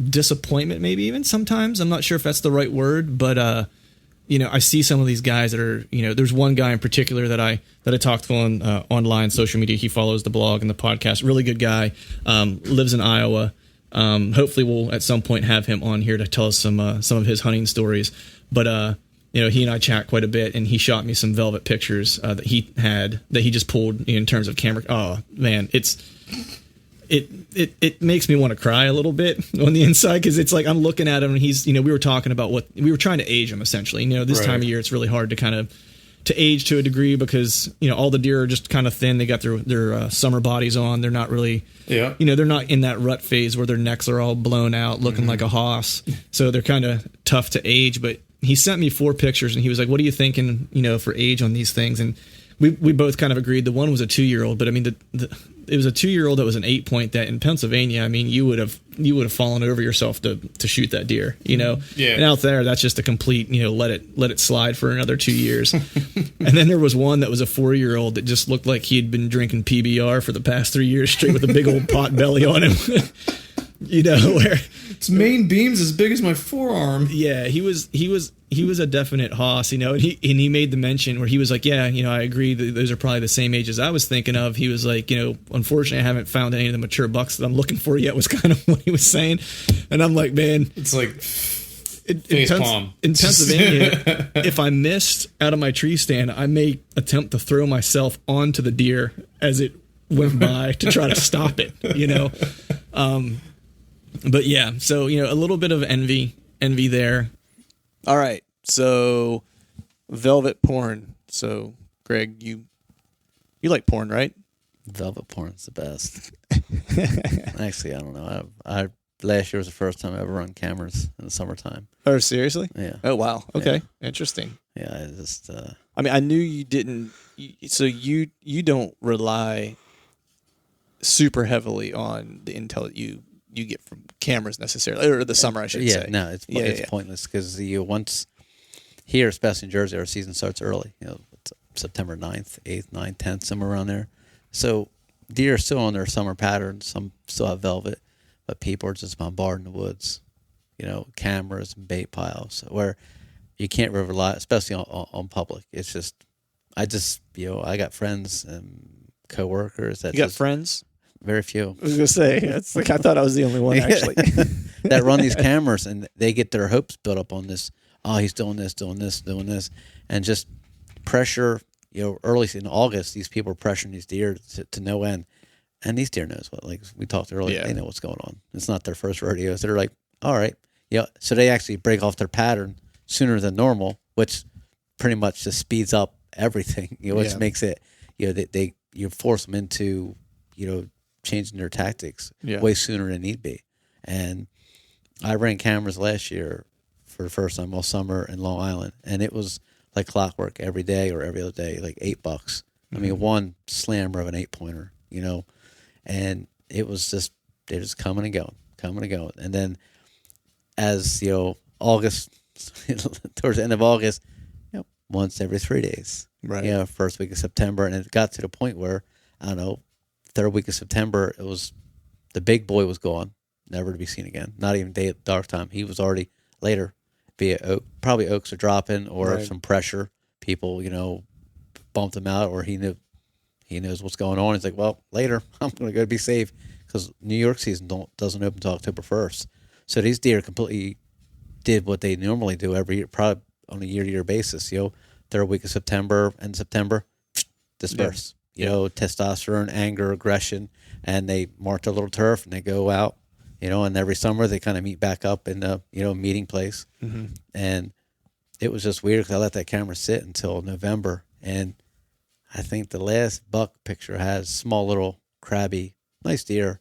Speaker 4: disappointment, maybe even sometimes. I'm not sure if that's the right word, but I see some of these guys that are, there's one guy in particular that I talked to on online social media. He follows the blog and the podcast. Really good guy. Lives in Iowa. Hopefully we'll at some point have him on here to tell us some of his hunting stories. But he and I chat quite a bit, and he shot me some velvet pictures that he just pulled in terms of camera. Oh man, it makes me want to cry a little bit on the inside, because it's like I'm looking at him and he's, we were talking about what we were trying to age him essentially. This time of year it's really hard to kind of to age to a degree because all the deer are just kind of thin. They got their summer bodies on. They're not really they're not in that rut phase where their necks are all blown out looking like a hoss. So they're kind of tough to age. But he sent me 4 pictures and he was like, "What are you thinking for age on these things?" And we both kind of agreed. The one was a 2-year-old, but I mean it was a 2-year-old that was an 8-point. That in Pennsylvania, I mean you would have fallen over yourself to shoot that deer, Yeah. And out there, that's just a complete let it slide for another 2 years. And then there was one that was a 4-year-old that just looked like he had been drinking PBR for the past 3 years straight with a big old pot belly on him. Where
Speaker 3: its main beam's as big as my forearm.
Speaker 4: Yeah, he was a definite hoss, and he made the mention where he was like, yeah, I agree that those are probably the same age as I was thinking of. He was like, unfortunately I haven't found any of the mature bucks that I'm looking for yet, was kind of what he was saying. And I'm like, man,
Speaker 3: it's like
Speaker 4: in Pennsylvania, if I missed out of my tree stand, I may attempt to throw myself onto the deer as it went by to try to stop it, But yeah, so a little bit of envy there.
Speaker 1: All right, so velvet porn. So Greg, you like porn, right?
Speaker 2: Velvet porn's the best. Actually, I don't know. I last year was the first time I ever run cameras in the summertime.
Speaker 1: Oh, seriously?
Speaker 2: Yeah.
Speaker 1: Oh, wow. Okay, Interesting.
Speaker 2: Yeah, I just.
Speaker 1: I mean, I knew you didn't. So you don't rely super heavily on the intel that you get from cameras necessarily, or the summer, I should say.
Speaker 2: No, it's pointless because once here, especially in Jersey, our season starts early. It's September 9th, 8th, 9th, 10th, somewhere around there. So deer are still on their summer patterns. Some still have velvet, but people are just bombarding the woods. Cameras and bait piles where you can't really rely, especially on public. It's just, I got friends and coworkers that
Speaker 1: you got friends.
Speaker 2: Very few.
Speaker 1: I was gonna say, it's like I thought I was the only one actually
Speaker 2: that run these cameras, and they get their hopes built up on this. Oh, he's doing this, and just pressure. Early in August, these people are pressuring these deer to no end, and these deer knows what. Like we talked earlier, they know what's going on. It's not their first rodeo. So they're like, all right, So they actually break off their pattern sooner than normal, which pretty much just speeds up everything. Which makes it, they you force them into, changing their tactics way sooner than need be. And I ran cameras last year for the first time all summer in Long Island, and it was like clockwork every day or every other day, like $8. Mm-hmm. I mean, one slammer of an 8-pointer, and it was just, they're just coming and going. And then as, August, towards the end of August, once every 3 days,
Speaker 1: right?
Speaker 2: First week of September. And it got to the point where, I don't know, third week of September, it was, the big boy was gone, never to be seen again. Not even dark time. He was already later via probably oaks are dropping or some pressure. People, bumped him out, or he knows what's going on. He's like, well, later, I'm going to go be safe because New York season doesn't open until October 1st. So these deer completely did what they normally do every year, probably on a year-to-year basis. Third week of September and September, disperse. Testosterone, anger, aggression, and they march a little turf and they go out. And every summer they kind of meet back up in the meeting place.
Speaker 1: Mm-hmm.
Speaker 2: And it was just weird because I let that camera sit until November, and I think the last buck picture has small little crabby, nice deer.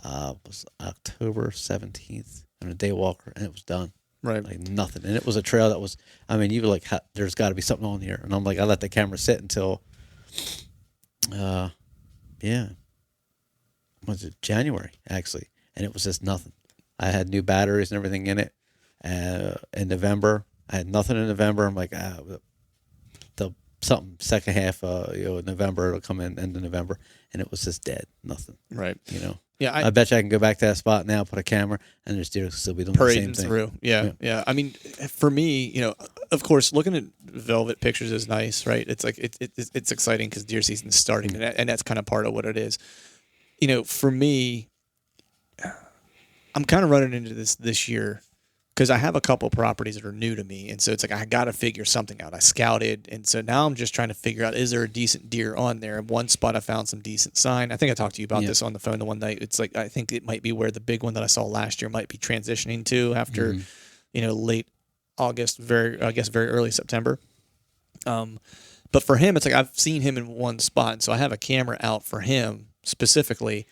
Speaker 2: Was October 17th on a day walker, and it was done.
Speaker 1: Right.
Speaker 2: Like nothing. And it was a trail that was, you were like, there's got to be something on here. And I'm like, I let the camera sit until, was it January, actually. And it was just nothing. I had new batteries and everything in it. In November, I had nothing in November. I'm like, something second half November, it'll come in end of November, and it was just dead, nothing.
Speaker 1: Right.
Speaker 2: Yeah, I bet you I can go back to that spot now, put a camera, and there's deer still be doing the same thing.
Speaker 1: Through. Yeah. I mean, for me, of course, looking at velvet pictures is nice, right? It's like it's exciting because deer season's starting, and that's kind of part of what it is. For me, I'm kind of running into this year because I have a couple properties that are new to me, and so it's like I got to figure something out. I scouted, and so now I'm just trying to figure out, is there a decent deer on there? In one spot I found some decent sign. I think I talked to you about this on the phone the one night. It's like I think it might be where the big one that I saw last year might be transitioning to after, late August, very early September. But for him, it's like I've seen him in one spot, and so I have a camera out for him specifically,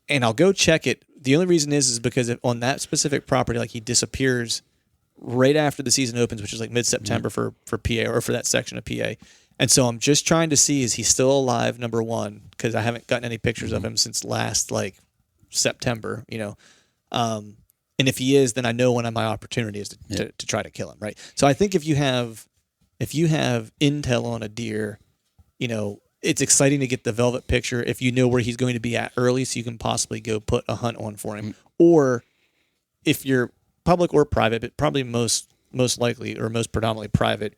Speaker 1: and I'll go check it. The only reason is because on that specific property, like he disappears right after the season opens, which is like mid-September for PA or for that section of PA. And so I'm just trying to see, is he still alive, number one, because I haven't gotten any pictures of him since last September, and if he is, then I know when my opportunity is to try to kill him, right? So I think if you have intel on a deer, it's exciting to get the velvet picture if you know where he's going to be at early, so you can possibly go put a hunt on for him. Or if you're public or private, but probably most likely or most predominantly private,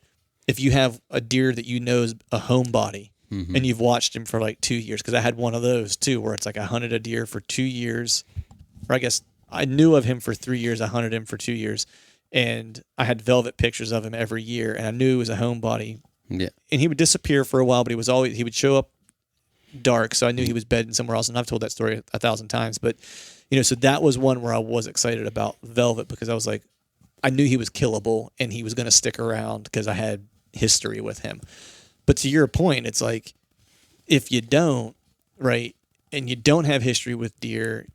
Speaker 1: if you have a deer that is a homebody and you've watched him for like 2 years, because I had one of those too, where it's like I hunted a deer for 2 years, or I guess I knew of him for 3 years. I hunted him for 2 years, and I had velvet pictures of him every year, and I knew he was a homebody.
Speaker 2: Yeah.
Speaker 1: And he would disappear for a while, but he would show up dark, so I knew he was bedding somewhere else, and I've told that story 1,000 times. But so that was one where I was excited about velvet, because I was like, I knew he was killable and he was going to stick around because I had history with him. But to your point, it's like, if you don't, right, and you don't have history with deer,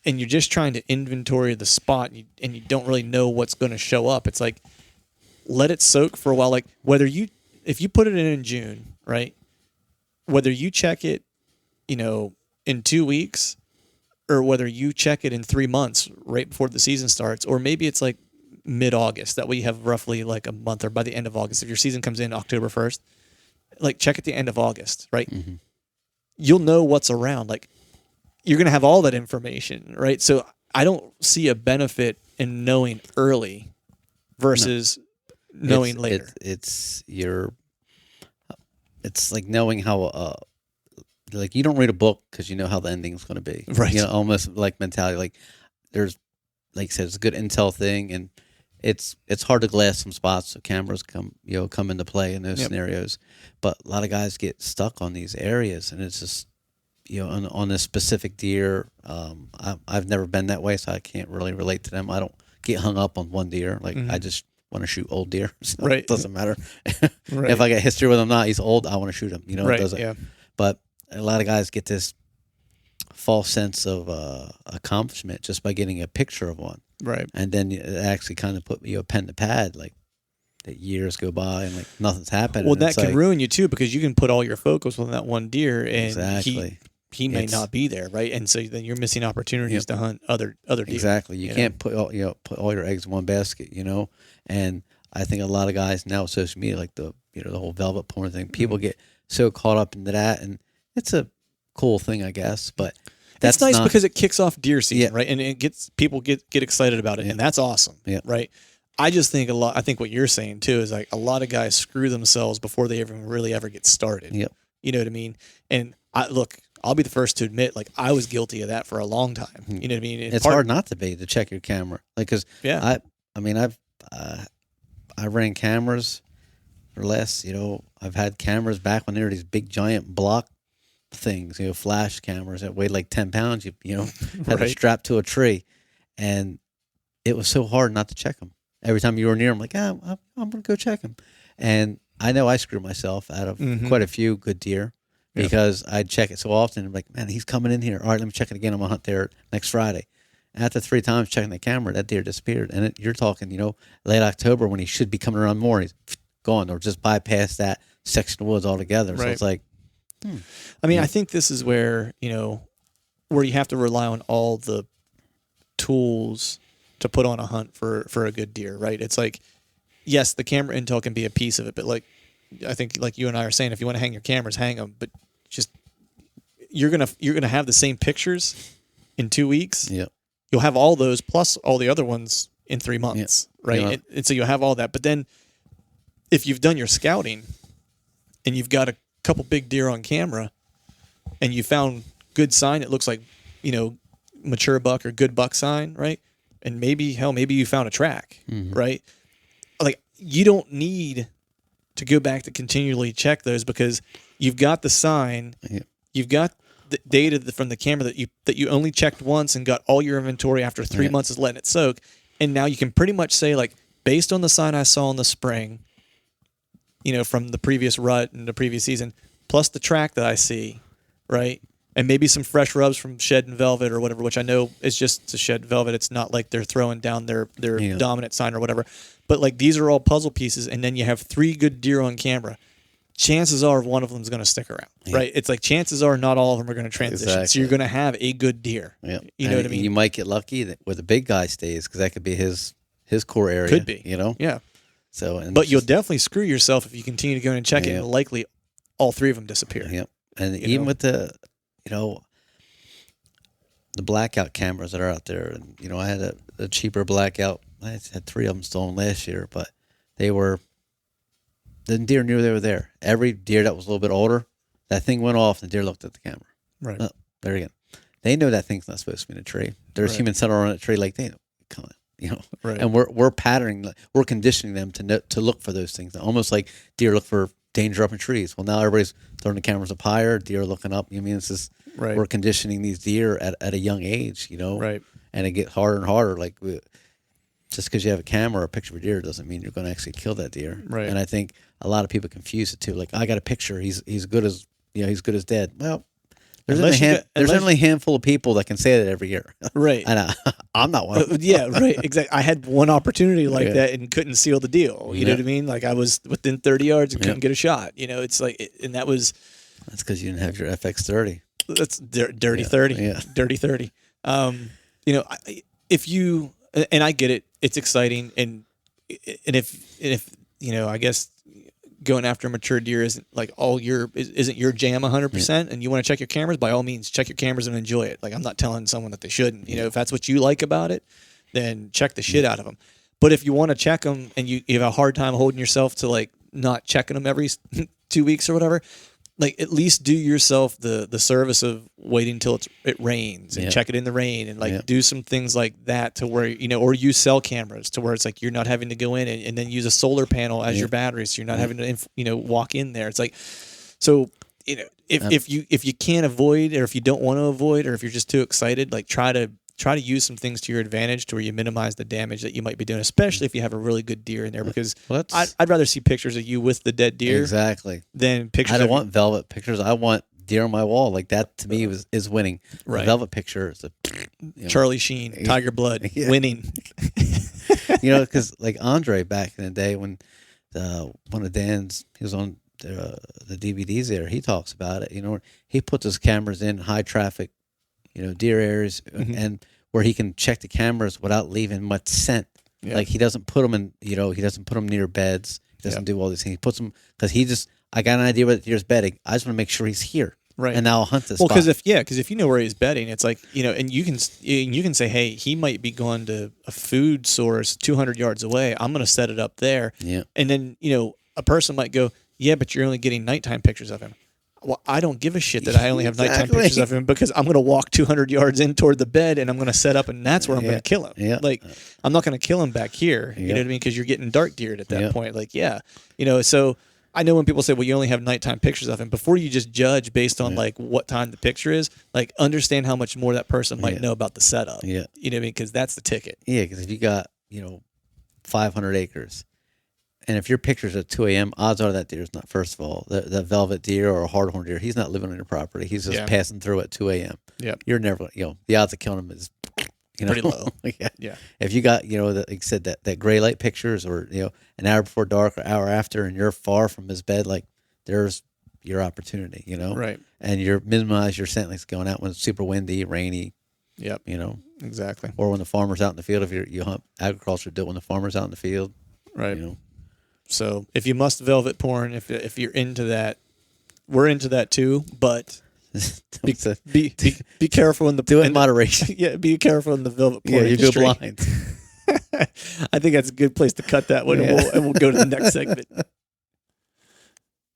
Speaker 1: and you're just trying to inventory the spot, and you don't really know what's going to show up, it's like, let it soak for a while. Like if you put it in June, right, whether you check it, in 2 weeks, or whether you check it in 3 months right before the season starts, or maybe it's like mid-August. That way you have roughly like a month, or by the end of August. If your season comes in October 1st, like check at the end of August, right? Mm-hmm. You'll know what's around. Like you're going to have all that information, right? So I don't see a benefit in knowing early versus knowing later.
Speaker 2: It's like knowing how like you don't read a book because you know how the ending's going to be,
Speaker 1: right?
Speaker 2: Almost like mentality. Like there's, like I said, it's a good intel thing, and it's hard to glass some spots, so cameras come into play in those scenarios. But a lot of guys get stuck on these areas, and it's just on this specific deer. I've never been that way, so I can't really relate to them. I don't get hung up on one deer. Like I just want to shoot old deer. So
Speaker 1: right.
Speaker 2: It doesn't matter.
Speaker 1: Right.
Speaker 2: If I get history with him or not, he's old, I want to shoot him.
Speaker 1: Right.
Speaker 2: It doesn't.
Speaker 1: Yeah.
Speaker 2: But a lot of guys get this false sense of accomplishment just by getting a picture of one.
Speaker 1: Right.
Speaker 2: And then it actually kind of put pen to pad, like that years go by and like nothing's happened.
Speaker 1: Well, that can ruin you too, because you can put all your focus on that one deer, and
Speaker 2: exactly.
Speaker 1: he may not be there, right? And so then you're missing opportunities to hunt other deer.
Speaker 2: Exactly. You can't put all your eggs in one basket, And I think a lot of guys now with social media, like the whole velvet porn thing, people get so caught up into that, and it's a cool thing, I guess. But that's
Speaker 1: nice because it kicks off deer season, right? And it gets people get excited about it, and that's awesome, right? I just think I think what you're saying too is like a lot of guys screw themselves before they ever get started.
Speaker 2: Yep.
Speaker 1: You know what I mean? And I'll be the first to admit, like, I was guilty of that for a long time. You know what I mean?
Speaker 2: It's hard not to be, to check your camera. Like, cause
Speaker 1: Yeah.
Speaker 2: I mean, I ran cameras for less, I've had cameras back when there were these big giant block things, flash cameras that weighed like 10 pounds, had to
Speaker 1: Right.
Speaker 2: strap to a tree. And it was so hard not to check them. Every time you were near them, like, I'm going to go check them. And I know I screwed myself out of quite a few good deer because I'd check it so often. I'm like, man, he's coming in here. All right, let me check it again. I'm going to hunt there next Friday. And after 3 times checking the camera, that deer disappeared. And you're talking, late October when he should be coming around more, he's gone or just bypassed that section of woods altogether. So it's like,
Speaker 1: I mean, I think this is where, where you have to rely on all the tools to put on a hunt for a good deer, right? It's like, yes, the camera intel can be a piece of it, but like, I think like you and I are saying, if you want to hang your cameras, hang them, but just, you're going to have the same pictures in 2 weeks.
Speaker 2: Yep.
Speaker 1: You'll have all those plus all the other ones in 3 months, right?
Speaker 2: Yeah.
Speaker 1: And so you'll have all that. But then if you've done your scouting and you've got a couple big deer on camera and you found good sign, it looks like, mature buck or good buck sign, right? And maybe you found a track, right? Like, you don't need to go back to continually check those because you've got the sign, you've got the data from the camera that you only checked once and got all your inventory after 3 months is letting it soak. And now you can pretty much say, like, based on the sign I saw in the spring, from the previous rut and the previous season, plus the track that I see, right? And maybe some fresh rubs from Shed and Velvet or whatever, which I know is just to Shed Velvet. It's not like they're throwing down their dominant sign or whatever. But like, these are all puzzle pieces, and then you have 3 good deer on camera. Chances are one of them is going to stick around, right? It's like chances are not all of them are going to transition.
Speaker 2: Exactly.
Speaker 1: So you're going to have a good deer.
Speaker 2: Yeah.
Speaker 1: You know what I mean?
Speaker 2: You might get lucky that where the big guy stays because that could be his core area.
Speaker 1: Could be.
Speaker 2: Yeah. So,
Speaker 1: but you'll definitely screw yourself if you continue to go in and check it, and likely all 3 of them disappear.
Speaker 2: Yep. And even with the, the blackout cameras that are out there, and I had a cheaper blackout. I had 3 of them stolen last year, but they were. The deer knew they were there. Every deer that was a little bit older, that thing went off, and the deer looked at the camera.
Speaker 1: Right.
Speaker 2: Oh, there again. They know that thing's not supposed to be in a tree. There's humans sitting around a tree like they know. Come on,
Speaker 1: Right.
Speaker 2: And we're patterning, we're conditioning them to look for those things. Almost like deer look for danger up in trees. Well, now everybody's throwing the cameras up higher. Deer are looking up. It's just we're conditioning these deer at a young age.
Speaker 1: Right.
Speaker 2: And it gets harder and harder. Like just because you have a camera or a picture of a deer doesn't mean you're going to actually kill that deer.
Speaker 1: Right.
Speaker 2: And I think a lot of people confuse it too. Like, I got a picture. He's good as he's good as dead. Well, there's only a handful of people that can say that every year.
Speaker 1: Right.
Speaker 2: And I'm not one of them.
Speaker 1: Yeah, right. Exactly. I had one opportunity like that and couldn't seal the deal. You know what I mean? Like, I was within 30 yards and couldn't get a shot. It's like, and that was.
Speaker 2: That's because you didn't have your FX30.
Speaker 1: That's dirty 30.
Speaker 2: Yeah.
Speaker 1: Dirty 30. If you, and I get it, it's exciting. And if I guess going after mature deer isn't like isn't your jam 100%, and you want to check your cameras, by all means check your cameras and enjoy it. Like, I'm not telling someone that they shouldn't. If that's what you like about it, then check the shit out of them. But if you want to check them and you have a hard time holding yourself to like not checking them every 2 weeks or whatever, like, at least do yourself the service of waiting till it rains and check it in the rain, and like do some things like that to where, or use cell cameras to where it's like you're not having to go in and then use a solar panel as your battery, so you're not having to walk in there. It's like, so if you can't avoid, or if you don't want to avoid, or if you're just too excited, like try to use some things to your advantage to where you minimize the damage that you might be doing, especially if you have a really good deer in there, because I'd rather see pictures of you with the dead deer than pictures.
Speaker 2: I don't want velvet pictures. I want deer on my wall. Like, that to me is winning.
Speaker 1: Right.
Speaker 2: The velvet picture is
Speaker 1: Charlie Sheen, Tiger Blood, winning.
Speaker 2: Because like Andre back in the day when one of Dan's, he was on the DVDs there, he talks about it. He puts his cameras in high traffic deer areas, and where he can check the cameras without leaving much scent. Yeah. Like, he doesn't put them in, he doesn't put them near beds. He doesn't do all these things. He puts them because I got an idea where the deer's bedding. I just want to make sure he's here.
Speaker 1: Right.
Speaker 2: And now I'll hunt this.
Speaker 1: Well, because if you know where he's bedding, it's like, and you can say, hey, he might be going to a food source 200 yards away. I'm going to set it up there.
Speaker 2: Yeah.
Speaker 1: And then, a person might go, yeah, but you're only getting nighttime pictures of him. Well, I don't give a shit that I only have nighttime
Speaker 2: Exactly.
Speaker 1: pictures of him because I'm going to walk 200 yards in toward the bed and I'm going to set up and that's where I'm
Speaker 2: Yeah.
Speaker 1: going to kill him.
Speaker 2: Yeah.
Speaker 1: Like, I'm not going to kill him back here. You know
Speaker 2: Yeah.
Speaker 1: what I mean? Because you're getting dark deered at that
Speaker 2: Yeah.
Speaker 1: point. Like, yeah. So I know when people say, well, you only have nighttime pictures of him, before you just judge based on like what time the picture is, like understand how much more that person might know about the setup.
Speaker 2: Yeah.
Speaker 1: You know what I mean? Because that's the ticket.
Speaker 2: Yeah, because if you got 500 acres, and if your picture's at 2 a.m., odds are that deer's not. First of all, the velvet deer or a hardhorn deer, he's not living on your property. He's just passing through at 2 a.m.
Speaker 1: Yep.
Speaker 2: You're never, the odds of killing him is,
Speaker 1: Pretty low.
Speaker 2: yeah.
Speaker 1: Yeah.
Speaker 2: If you got, like you said, that gray light pictures, or an hour before dark or hour after, and you're far from his bed, like there's your opportunity,
Speaker 1: Right.
Speaker 2: and you're minimize your scent, like going out when it's super windy, rainy,
Speaker 1: Yep. Exactly.
Speaker 2: or when the farmer's out in the field. If you hunt agriculture, do it when the farmer's out in the field,
Speaker 1: Right. So if you must velvet porn, if you're into that, we're into that too. But be careful in the
Speaker 2: do it in moderation.
Speaker 1: Yeah, be careful in the velvet porn.
Speaker 2: Yeah, you do
Speaker 1: industry.
Speaker 2: blind.
Speaker 1: I think that's a good place to cut that one, and we'll go to the next segment.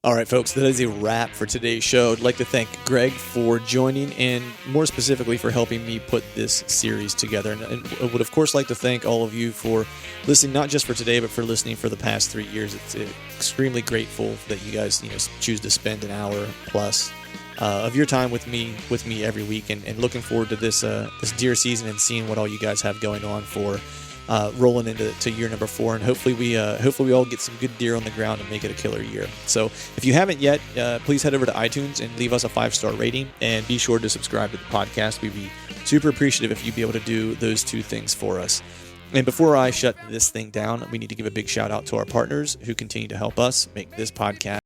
Speaker 1: All right, folks, that is a wrap for today's show. I'd like to thank Greg for joining and more specifically for helping me put this series together. And I would, of course, like to thank all of you for listening, not just for today, but for listening for the past 3 years. It's extremely grateful that you guys choose to spend an hour plus of your time with me every week, and looking forward to this deer season and seeing what all you guys have going on for rolling into year number 4, and hopefully we all get some good deer on the ground and make it a killer year. So if you haven't yet, please head over to iTunes and leave us a 5-star rating, and be sure to subscribe to the podcast. We'd be super appreciative if you'd be able to do those 2 things for us. And before I shut this thing down, we need to give a big shout out to our partners who continue to help us make this podcast